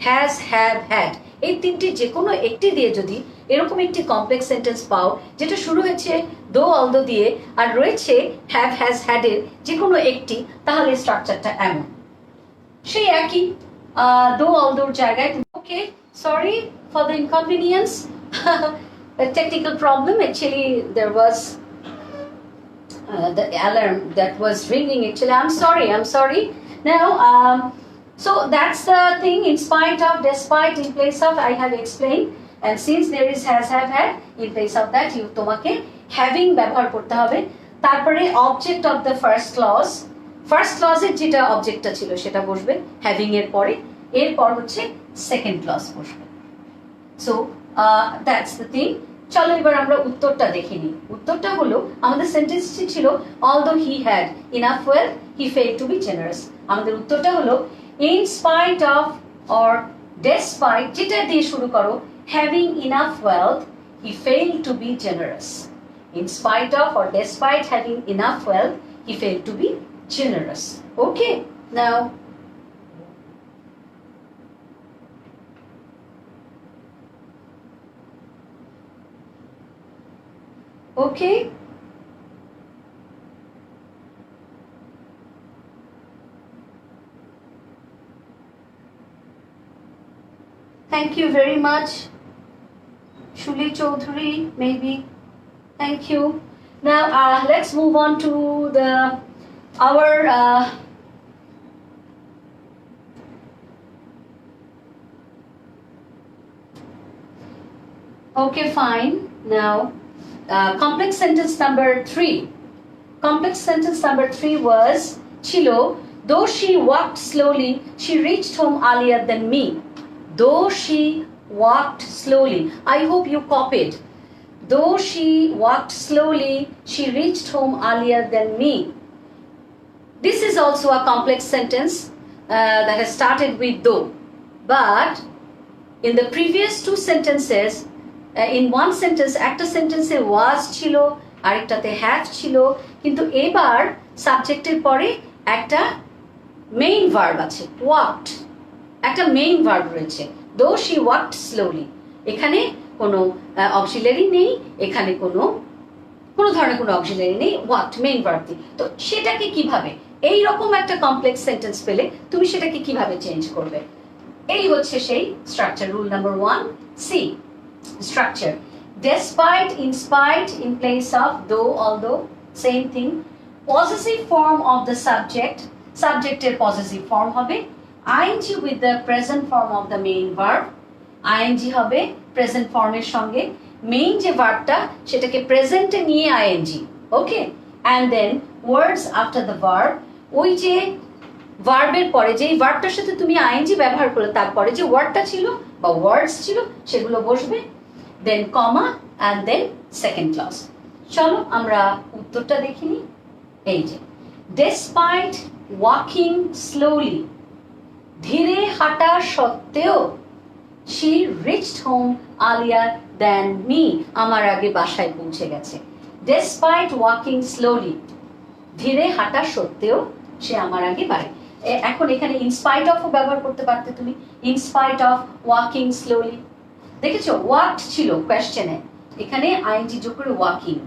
has, have, had, এই তিনটি যে কোনো একটি দিয়ে যদি এরকম একটি কমপ্লেক্স সেন্টেন্স পাও যেটা শুরু হয়েছে দো অলদো দিয়ে আর রয়েছে হ্যাভ, হ্যাজ, হ্যাড এর যে কোনো একটি, তাহলে স্ট্রাকচারটা এমন সেই একই দো অলদোর জায়গায়। Okay, sorry for the inconvenience, a technical problem. Actually there was the alarm that was ringing. Actually I'm sorry now. So that's the thing, in spite of, despite, in place of, I have explained, and since there is has, have, had, in place of that you তোমাকে having ব্যবহার করতে হবে। তারপরে object of the first clause এর যেটা অবজেক্টটা ছিল সেটা বসবে having এর পরে, এরপর হচ্ছে second clause বসবে। So that's the thing. চলো এবার আমরা উত্তরটা দেখে নিই। উত্তরটা হলো, আমাদের সেন্টেন্সটি ছিল although he had enough wealth he failed to be generous। আমাদের উত্তরটা হলো in spite of or despite, যেটা দিয়ে শুরু করো, having enough wealth he failed to be generous. In spite of or despite having enough wealth he failed to be generous. Okay, now okay, thank you very much Shuli Chaudhary, maybe, thank you. Now let's move on to our okay, fine. Now complex sentence number 3. Complex sentence number 3 was chilo, though she walked slowly she reached home earlier than me. Though she walked slowly, I hope you copied. Though she walked slowly she reached home earlier than me. This is also a complex sentence that has started with though, but in the previous two sentences, in one sentence একটা সেন্টেন্সে was ছিল আরেকটাতে have ছিল, কিন্তু এবার সাবজেক্টের পরে একটা main verb আছে walked, একটা মেইন ভার্ব রয়েছে though she walked slowly। এখানে কোনো অক্সিলারি নেই, এখানে কোনো ধরনের কোনো অক্সিলারি নেই, walked মেইন ভার্ব দিয়ে। তো সেটাকে কিভাবে, এই রকম একটা কমপ্লেক্স সেন্টেন্স পেলে তুমি সেটাকে কিভাবে চেঞ্জ করবে? এই হচ্ছে সেই structure. Rule number 1 C structure, despite, in spite, in place of, though, although, same thing. Possessive form of the subject, subjected possessive form hobe ing with the present form of the main verb, ing hobe present form er songe main je verb ta setake present e niye ing, okay, and then words after the verb, ওই যে ভার্বের পরে যেই ভার্বটার সাথে তুমি ING ব্যবহার করলে তারপরে যে ওয়ার্ডটা ছিল বা ওয়ার্ডস ছিল সেগুলো বসবে, then comma and then second clause. চলো আমরা উত্তরটা দেখিনি। এই যে ডেসপাইট ওয়াকিং স্লোলি, ধীরে হাঁটা সত্ত্বেও she reached home earlier than me, আমার আগে বাসায় পৌঁছে গেছে। ডেসপাইট ওয়াকিং স্লোলি, ধীরে হাঁটা সত্ত্বেও সে আমার আগে বাড়ে। এখন এখানে ইনস্পাইট অফ ব্যবহার করতে পারতে তুমি, ইনস্পাইট অফ ওয়াকিং স্লোলি, দেখেছো ওয়াকড ছিল কোয়েশ্চেনে, এখানে আইএনজি যোগ করে ওয়াকিং,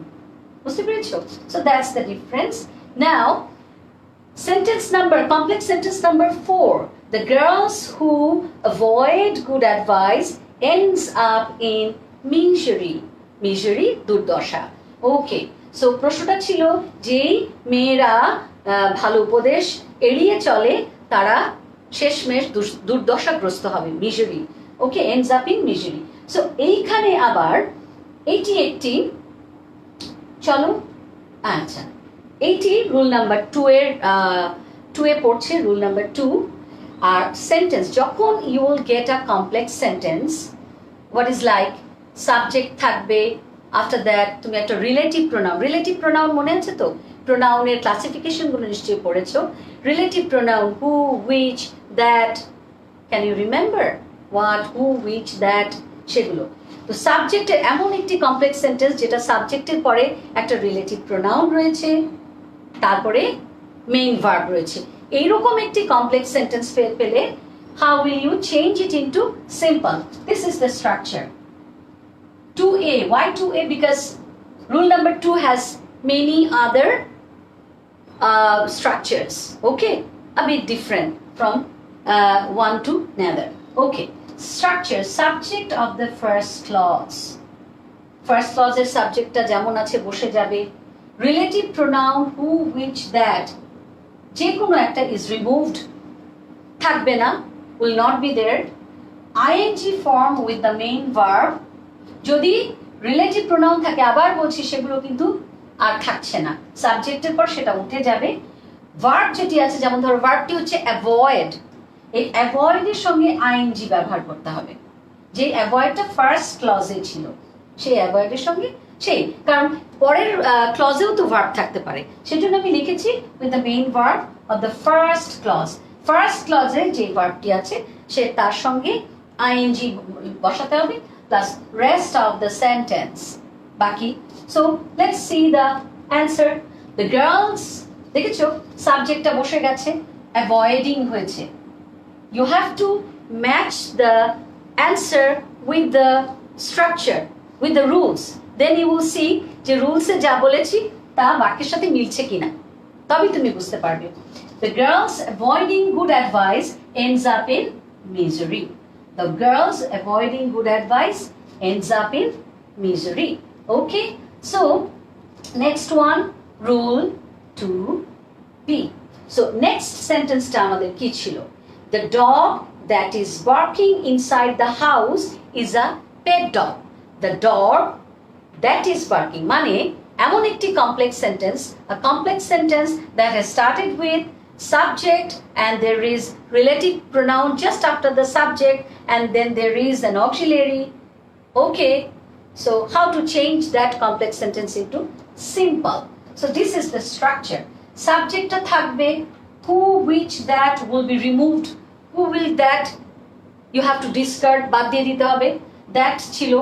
বুঝতে পেরেছো? So that's the difference. Now sentence number, complex sentence number 4, the girls who avoid good advice ends up in misery, misery দুর্দশা। ওকে, সো প্রশ্নটা ছিল যেই মেয়েরা ভালো উপদেশ এড়িয়ে চলে তারা শেষমেশ দুর্দশাগ্রস্ত হবে, misery. Okay, ends up in misery. So এইখানে আবার এইটি একটি, চলো আচ্ছা এইটি রুল নাম্বার 2 এ পড়ছে, রুল নাম্বার 2। আর সেন্টেন্স যখন you will get a complex sentence, what is like subject থাকবে, আফটার দ্যাট তুমি একটা রিলেটিভ প্রোনাউন মনে আছে তো? প্রোনাউনের ক্লাসিফিকেশনগুলো নিশ্চয়ই পড়েছো। Relative pronoun who, which, that, can you remember what, who, which, that, সেগুলো। তো সাবজেক্টের এমন একটি কমপ্লেক্স সেন্টেন্স যেটা সাবজেক্টের পরে একটা রিলেটিভ প্রোনাউন রয়েছে, তারপরে মেইন ভার্ব রয়েছে। এইরকম একটি কমপ্লেক্স সেন্টেন্স পেলে how will you change it into simple? This is the structure. 2a. Why 2a? Because rule number 2 has many other structures. Okay, a bit different from one to another. Okay, structure. Subject of the first clause. First clause এর সাবজেক্টটা যেমন আছে বসে যাবে। Relative pronoun who, which, that যে কোনো একটা is removed, থাকবে না, will not be there. ing form with the main verb, যদি রিলেটিভ প্রোনাউন থাকে, আবার বলছি, সেগুলো কিন্তু আর থাকছে না, সাবজেক্টের পর সেটা উঠে যাবে। ভার্ব যেটি আছে, যেমন ধরো ভার্বটি হচ্ছে অ্যাভয়েড, এই অ্যাভয়েডের সঙ্গে আইএনজি ব্যবহার করতে হবে। যে অ্যাভয়েডটা ফার্স্ট ক্লজে ছিল, সেই অ্যাভয়েডের সঙ্গে সেই, কারণ পরের ক্লজেও তো ভার্ব থাকতে পারে, সেজন্য আমি লিখেছি with the main verb of the first clause. First ক্লজে যে ভার্বটি আছে সে তার সঙ্গে আইএনজি বসাতে হবে, plus rest of the sentence বাকি। So let's see the answer. The girls, দেখেছো সাবজেক্টটা বসে গেছে, অ্যাভয়েডিং হয়েছে। You have to match the answer with the structure, with the rules. Then you will see যে রুলসে যা বলেছি তা বাক্যের সাথে মিলছে কিনা, তবেই তুমি বুঝতে পারবে। The girls avoiding good advice ends up in misery. The girls avoiding good advice ends up in misery. Okay, so next one, rule 2b. So next sentence টা আমাদের কি ছিল? The dog that is barking inside the house is a pet dog. The dog that is barking মানে এমন একটি complex sentence, a complex sentence that has started with subject and there is relative pronoun just after the subject and then there is an auxiliary. Okay, so how to change that complex sentence into simple? So this is the structure. Subject টা থাকবে, who, which, that will be removed. Who will, that you have to discard, বাদ দিয়ে দিতে হবে। that ছিল,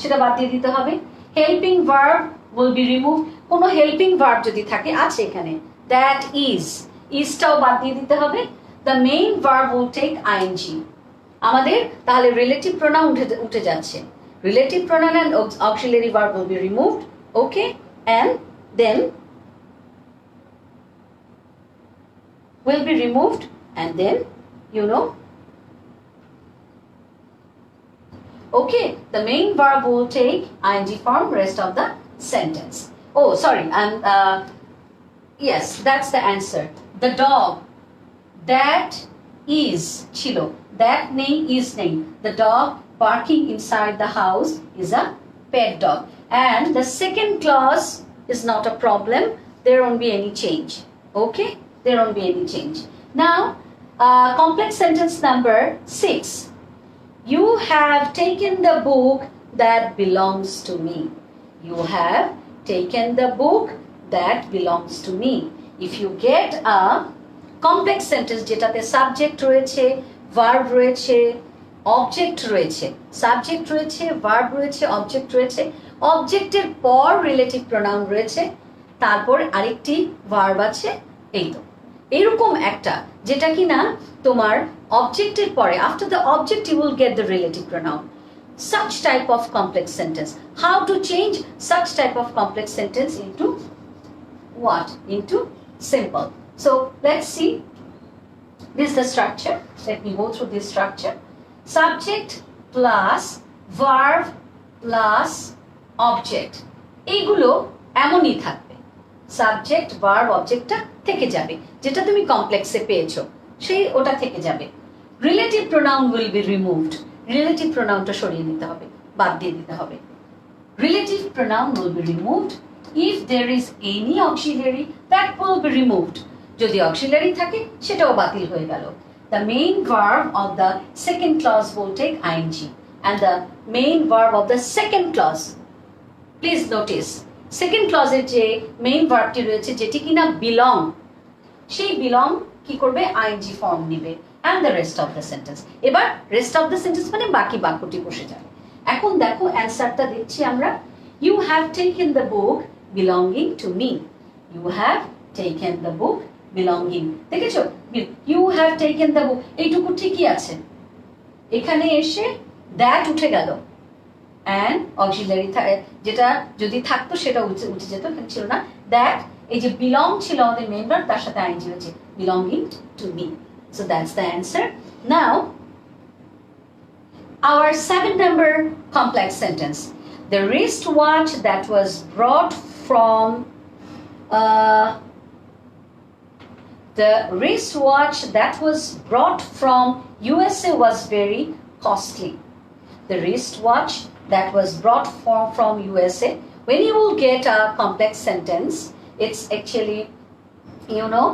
সেটা বাদ দিয়ে দিতে হবে। helping verb will be removed. কোনো helping verb যদি থাকে, আছে এখানে, that is টাও বাদ দিয়ে দিতে হবে। the main verb will take ing. আমাদের তাহলে রিলেটিভ প্রোনাউন উঠে যাচ্ছে। Relative pronoun and auxiliary verb will be removed. Okay, and then will be removed, and then you know, okay, the main verb will take ing form rest of the sentence. Oh sorry, and yes, that's the answer. The dog that is chilo, that name is name, the dog barking inside the house is a pet dog, and the second clause is not a problem, there won't be any change. Okay, there won't be any change. Now complex sentence number 6. You have taken the book that belongs to me. You have taken the book that belongs to me. If you get a complex sentence যেটাতে subject রয়েছে, verb রয়েছে, object রয়েছে, subject রয়েছে, verb রয়েছে, object রয়েছে, objecটের পর relative pronoun রয়েছে, তারপর আরেকটি verb আছে, এই তো এরকম একটা যেটা কিনা তোমার অবজেক্টের পরে, after the object you will get the relative pronoun. Such type of complex sentence. How to change such type of complex sentence into what? Into simple. So let's see. This is the structure. Let me go through this structure. Subject plus verb plus object. এইগুলো এমনই থাকবে। Subject, verb, অবজেক্টটা থেকে যাবে, যেটা তুমি কমপ্লেক্সে পেয়েছো সেই ওটা থেকে যাবে। Relative pronoun will be removed, relative প্রোনাউনটা সরিয়ে নিতে হবে, বাদ দিয়ে দিতে হবে। Relative pronoun will be removed if there is any auxiliary, that will be removed. যদি অক্সিলারি থাকে সেটাও বাতিল হয়ে গেল। The main verb of the second clause will take ING and the main verb of the second clause please notice second ক্লজের যে main ভার্বটি রয়েছে যেটি কিনা বিলং, সেই বিলং কি করবে আইএনজি ফর্ম নিবে and the rest of the sentence. এবার রেস্ট অফ দ্য সেন্টেন্স মানে বাকি বাক্যটি বসে যাবে। এখন দেখো অ্যান্সারটা দেখছি আমরা, you have taken the book belonging to me, you have taken the book belonging, দেখেছো you have taken the book এইটুকু ঠিকই আছে, এখানে এসে দ্যাট উঠে গেল অ্যান্ড অক্সিলারি যেটা যদি থাকতো সেটা উঠে যেত, কিন্তু ছিল না দ্যাট, এই যে বিলং ছিল আমাদের মেইন ভার্ব তার সাথে আইএনজি হয়েছে belonging to me. So that's the answer. Now, our 7 number complex sentence. The wristwatch that was brought from USA was very costly. The wristwatch that was brought from USA. When you will get a complex sentence, it's actually, you know,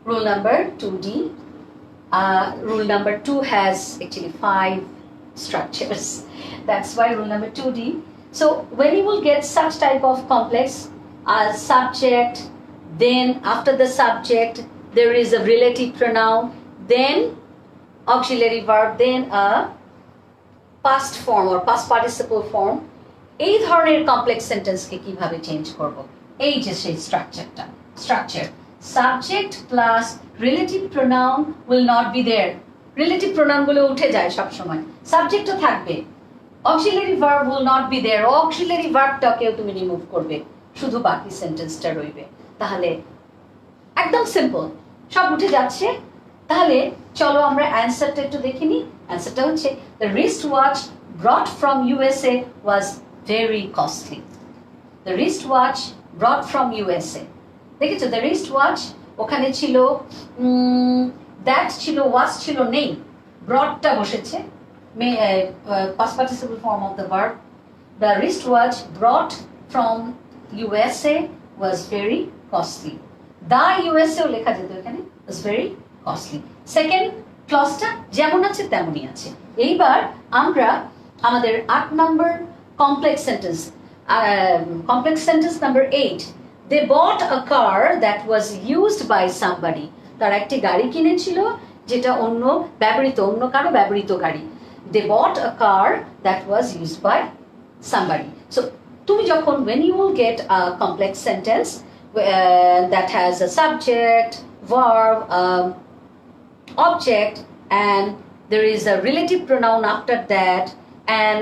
rule number 2D. Rule number 2 has actually 5 structures. That's why rule number 2D. So when you will get such type of complex subject, then after the subject there is a relative pronoun, then auxiliary verb, then a past form or past participle form. এই ধরনের complex সেন্টেন্সকে কিভাবে change করব, এই যে সেই structure subject plus relative pronoun will not be there. Relative pronoun গুলো উঠে যায় সব সময়, সাবজেক্ট তো থাকবে, auxiliary verb will not be there, auxiliary verbটাকেও তুমি রিমুভ করবে, শুধু বাকি সেন্টেন্সটা রইবে। তাহলে একদম সিম্পল, সব উঠে যাচ্ছে। তাহলে চলো আমরা অ্যানসারটা একটু দেখে নিই। অ্যানসারটা হচ্ছে the wristwatch brought from USA was very costly. The wristwatch brought from USA, দেখেছো দ্য রিস্ট ওয়াচ ওখানে ছিল, দ্যাট ছিল, ওয়াচ ছিল নেই, ব্রডটা বসেছে, past participle form of the verb. The wrist watch brought from USA was very costly, the ইউএসএও লেখা যেত এখানে, ওয়াজ ভেরি কস্টলি। সেকেন্ড ক্লজটা যেমন আছে তেমনই আছে। এইবার আমরা আমাদের 8 নম্বর complex sentence number 8, they bought a car that was used by somebody. তার একটি গাড়ি কিনেছিল যেটা অন্য কারো ব্যবহৃত গাড়ি। They bought a car that was used by somebody. So তুমি যখন when you will get a complex sentence that has a subject, verb, object, and there is a relative pronoun after that, and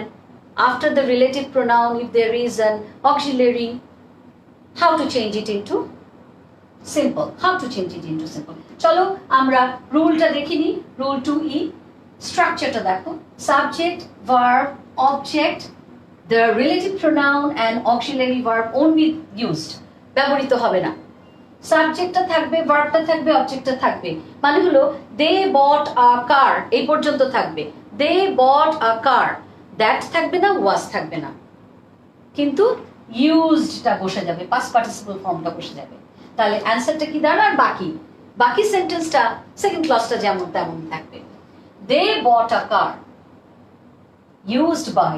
after the relative pronoun if there is an auxiliary, how to change it into simple, চলো আমরা রুলটা দেখিনি। Rule 2E, স্ট্রাকচারটা দেখো, subject, verb, object, the relative pronoun and auxiliary verb only used, ব্যবহৃত হবে না। সাবজেক্টটা থাকবে, ভার্বটা থাকবে, অবজেক্টটা থাকবে। মানে হলো দে বট আ কার, এই পর্যন্ত থাকবে, they bought a car, that থাকবে না, ওয়াজ থাকবে না, কিন্তু ইউজডটা বসে যাবে, পাস্ট পার্টিসিপল ফর্মটা বসে যাবে। তাহলে অ্যানসারটা কি দাঁড়ালো, আর বাকি সেন্টেন্সটা সেকেন্ড ক্লজটা যেমন তেমন থাকবে। They bought a car used by,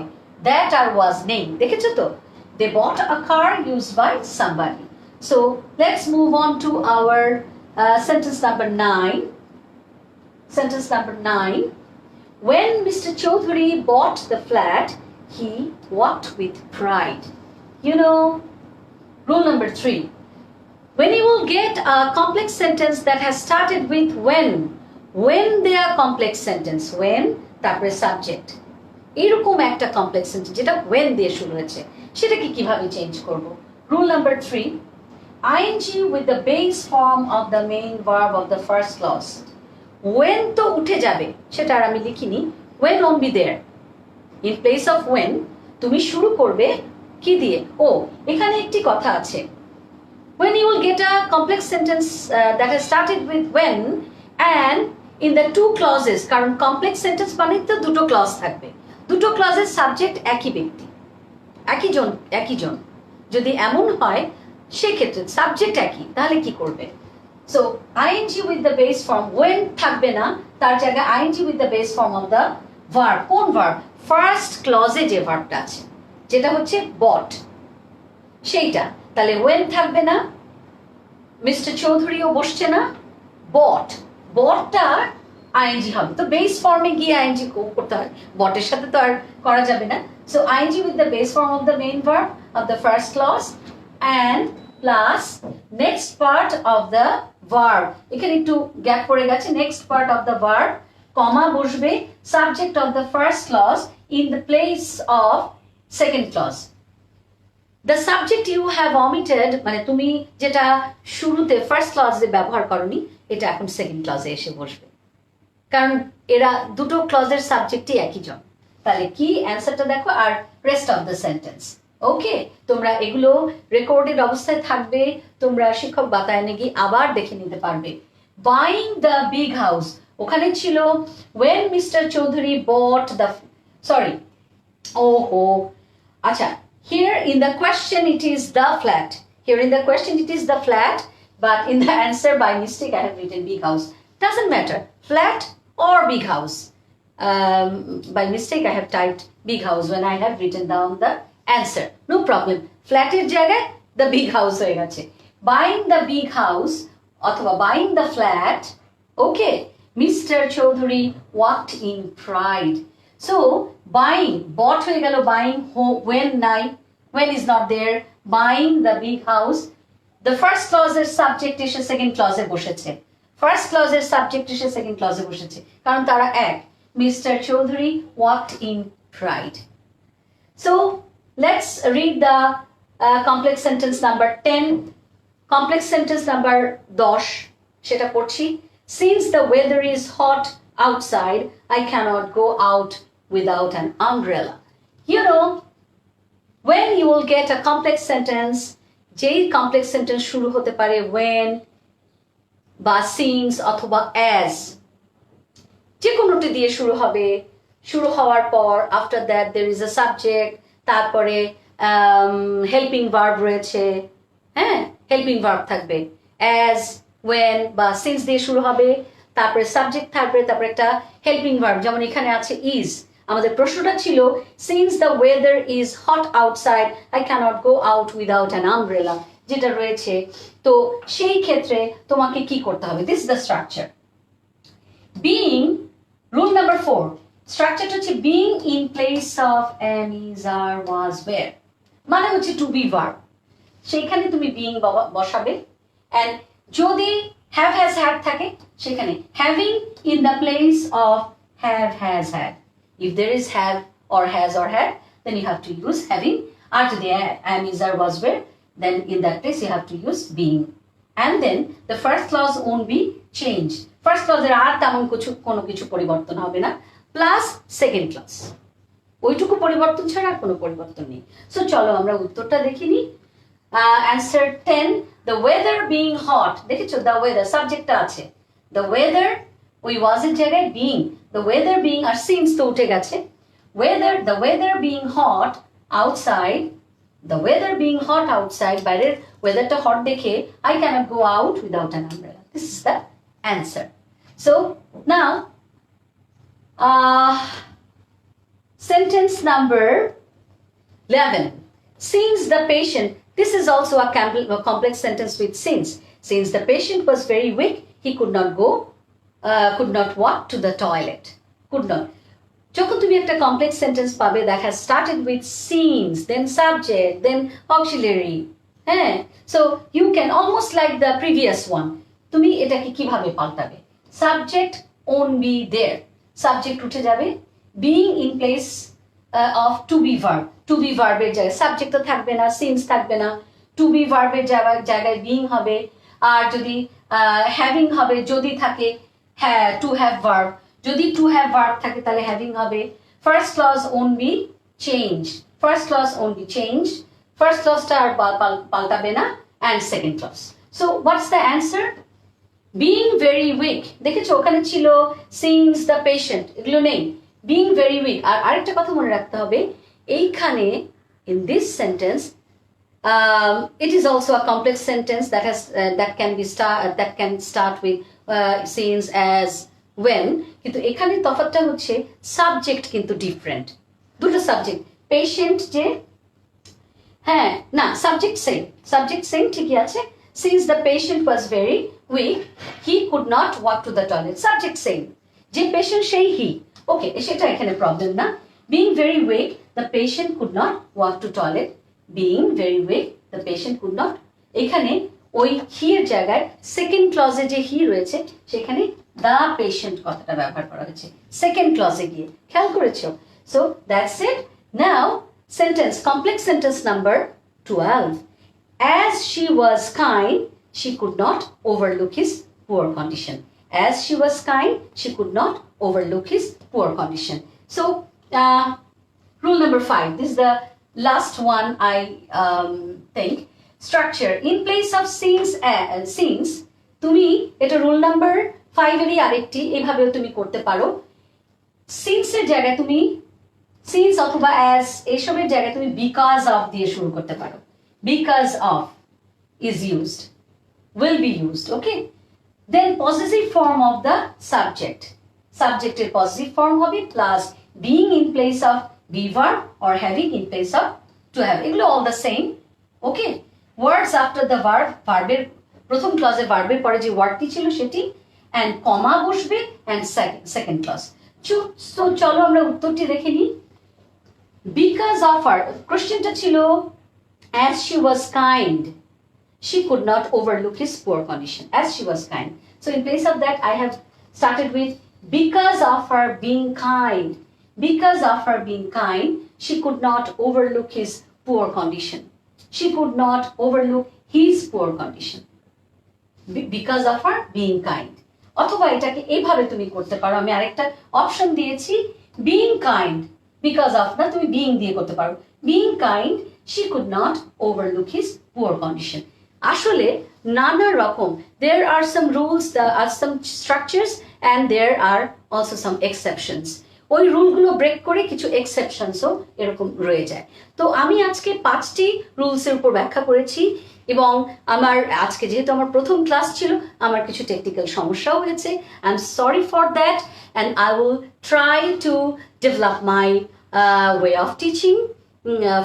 that আর ওয়াজ নেই, দেখেছো তো, they bought a car used by somebody. So let's move on to our sentence number 9. Sentence number 9, when Mr. Chaudhary bought the flat, he walked with pride. You know, rule number 3, when you will get a complex sentence that has started with when they are complex sentence, when তারপরে subject, এরকম একটা complex sentence যেটা when দিয়ে শুরু হয়েছে, সেটাকে কিভাবে change করব? Rule number 3, ing with the base form of the main verb of the first clause. When তো উঠে যাবে, সেটা আর আমি লিখিনি, when won't be there. In place of when তুমি শুরু করবে কি দিয়ে? ও, এখানে একটি কথা আছে, when you will get a complex sentence that has started with when and in the 2 clauses, কারণ complex sentence মানে তো দুটো ক্লজ থাকবে, দুটো ক্লজের সাবজেক্ট একই ব্যক্তি, একই জন, যদি এমন হয় সেক্ষেত্রে সাবজেক্ট একই, তাহলে কি করবে? So ing with the base form, when থাকবে না, তার জায়গায় ing with the base form of the verb. কোন verb? ফার্স্ট ক্লজে যে ভার্বটা আছে, যেটা হচ্ছে bought, সেইটা তাহলে when থাকবে না, মিস্টার চৌধুরীও বসছে না, বট বটটা আইএনজি হবে, তো বেস ফর্মে গিয়ে আইএনজি করতে হয়, বটের সাথে তো আর করা যাবে না। So ING with the base form of the main verb of the first clause and plus next part of the verb, এখানে একটু গ্যাপ পড়ে গেছে, next part of the verb comma বসবে, subject of the first clause in the place of second clause. The subject you have omitted মানে তুমি যেটা শুরুতে first ক্লজে ব্যবহার করনি এটা এখন সেকেন্ড ক্লজে এসে বসবে, কারণ এরা দুটো ক্লজের সাবজেক্টই একই জন। তাহলে কি অ্যান্সারটা দেখো আর রেস্ট অফ দ্য সেন্টেন্স। ওকে, তোমরা এগুলো রেকর্ডেড অবস্থায় থাকবে, তোমরা শিক্ষক বাতায়নে গিয়ে আবার দেখে নিতে পারবে। বাইং দ্য বিগ হাউস, ওখানে ছিল when Mr. Choudhury bought the sorry আচ্ছা, here in the question it is the flat, here in the question it is the flat, but in the answer by mistake I have written big house. Doesn't matter, flat or big house. By mistake I have typed big house when I have written down the answer. No problem. Flat এর জায়গায় the big house হয়ে গেছে। Buying the big house অথবা buying the flat. Okay, Mr. Choudhury walked in pride. So buying, bought হয়ে গেল buying, when নাই, when is not there, buying the big house. The first clause এর subject এসে second ক্লজে বসেছে, first ক্লজের subject এসে second ক্লজে বসেছে, কারণ তারা এক। Mister Chowdhury walked in pride. So let's read the complex sentence number 10. Complex sentence number 10 সেটা পড়ছি। Since the weather is hot outside, I cannot go out without an umbrella. You know, when you will get a complex sentence, যেই complex sentence শুরু হতে পারে when বা since অথবা as, যে কোনোটি দিয়ে শুরু হবে, শুরু হওয়ার পর after that there is a subject, তারপরে হেল্পিং ভার্ব রয়েছে, হ্যাঁ হেল্পিং ভার্ব থাকবে, as when বা since দিয়ে শুরু হবে, তারপরে সাবজেক্ট থাকবে, তারপরে একটা হেল্পিং ভার্ব, যেমন এখানে আছে is। আমাদের প্রশ্নটা ছিল since the weather is hot outside I cannot go out without an umbrella, যেটা রয়েছে। তো সেই ক্ষেত্রে তোমাকে কি করতে হবে, this is the structure. Being, rule number 4, স্ট্রাকচারটা হচ্ছে being in place of am, is, are, was, were, মানে হচ্ছে to be verb, সেইখানে তুমি being বসাবে, and যদি have, has, had থাকে সেখানে having in the place of have, has, had. If there is have or has or had, then you have to use having, আর যদি am, is, are, was, were, then in that place you have to use being. And then the first clause won't be changed. First clause এর আর তেমন কোনো কিছু পরিবর্তন হবে না, plus second class, ওইটুকু পরিবর্তন ছাড়া আর কোনো পরিবর্তন নেই। সো চলো আমরা উত্তরটা দেখে নিই। Answer 10, the weather being hot, দেখেছো the weather সাবজেক্টটা আছে, the weather ওই was এর জায়গায় being, the weather being R since তো উঠে গেছে, the weather being hot outside, the weather being hot outside, বাইরের ওয়েদারটা হট দেখে I cannot go out without an umbrella. This is the answer. So now sentence number 11, since the patient, this is also a complex sentence with since the patient was very weak he could not walk to the toilet, could not। যখন তুমি একটা complex sentence পাবে that has started with since, then subject, then auxiliary, হ্যাঁ, so you can almost like the previous one, তুমি এটাকে কিভাবে পাল্টাবে, subject won't be there, subject উঠে যাবে, being in place of to be verb, to be verb-এর জায়গায় subject তো থাকবে না, since থাকবে না, to be verb-এর জায়গায় being হবে, আর যদি having হবে, যদি থাকে to have verb, যদি to have verb থাকে তাহলে having হবে, first clause won't be changed, first clause won't be changed, first clause-টা আর পাল্টাবে না, and second clause. So what's the answer? Being very weak, দেখেছো ওখানে ছিল since the patient, এগুলো নেই, being very weak। আর আরেকটা কথা মনে রাখতে হবে, এইখানে in this sentence it is also a complex sentence that can start with since, as, when, কিন্তু এখানে তফাৎটা হচ্ছে সাবজেক্ট কিন্তু ডিফারেন্ট, দুটো সাবজেক্ট, পেশেন্ট যে হ্যাঁ না সাবজেক্ট সেম ঠিকই আছে since the patient was very weak he could not walk to the toilet subject same যে patient সেই he ওকে সেটা এখানে প্রবলেম না being very weak the patient could not walk to toilet being very weak the patient could not এখানে ওই he এর জায়গায় second ক্লজে যে he রয়েছে সেখানে the patient কথাটা ব্যবহার করা হয়েছে সেকেন্ড ক্লজে গিয়ে খেয়াল করেছো so that's it now sentence complex sentence number 12 as she was kind she could not overlook his poor condition as she was kind she could not overlook his poor condition so rule number 5 this is the last one I think structure in place of scenes তুমি এটা rule number 5 এরই আরেকটি এভাবেও তুমি করতে পারো since এর জায়গায় তুমি সিন্স অথবা অ্যাজ এসবের জায়গায় তুমি বিকজ অফ দিয়ে শুরু করতে পারো because of is used will be used okay then possessive form of the subjected possessive form হবে plus being in place of be verb or having in place of to have এগুলো all the same okay words after the verb ভার্বের প্রথম ক্লজে ভার্বের পরে যে ওয়ার্ডটি ছিল সেটি and কমা বসবে and second clause so চলো আমরা উত্তরটি দেখে নিই because of her কোশ্চেনটা ছিল as she was kind she could not overlook his poor condition as she was kind so in place of that I have started with because of her being kind she could not overlook his poor condition she could not overlook his poor condition because of her being kind অথবা এটাকে এইভাবে তুমি করতে পারো আমি আরেকটা option দিয়েছি being kind because of না তুমি being দিয়ে করতে পারো being kind she could not overlook his poor condition আসলে নানা রকম there are some rules there are some structures and there are also some exceptions ওই রুলগুলো ব্রেক করে কিছু এক্সেপশনসও এরকম রয়ে যায় তো আমি আজকে 5টি রুলসের উপর ব্যাখ্যা করেছি এবং আমার আজকে যেহেতু আমার প্রথম ক্লাস ছিল আমার কিছু টেকনিক্যাল সমস্যাও হয়েছে I am sorry for that and I will try to develop my way of teaching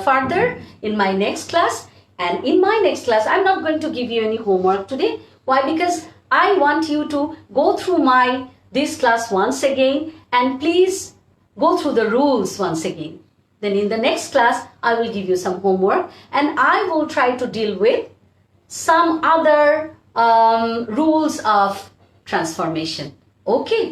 further in my next class and in my next class I'm not going to give you any homework today why because I want you to go through this class once again and please go through the rules once again then in the next class I will give you some homework and I will try to deal with some other rules of transformation okay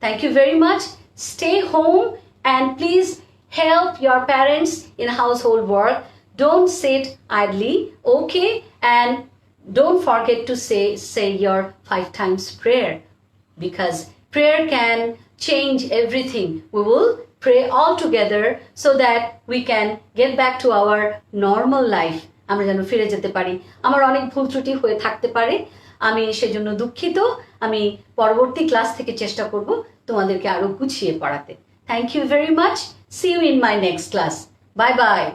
thank you very much stay home and please help your parents in household work don't sit idly okay and don't forget to say your 5 times prayer because prayer can change everything we will pray all together so that we can get back to our normal life আমরা যেন ফিরে যেতে পারি আমার অনেক ভুল ত্রুটি হয়ে থাকতে পারে আমি সেজন্য দুঃখিত আমি পরবর্তী ক্লাস থেকে চেষ্টা করব তোমাদেরকে আরো গুছিয়ে পড়াতে thank you very much see you in my next class bye bye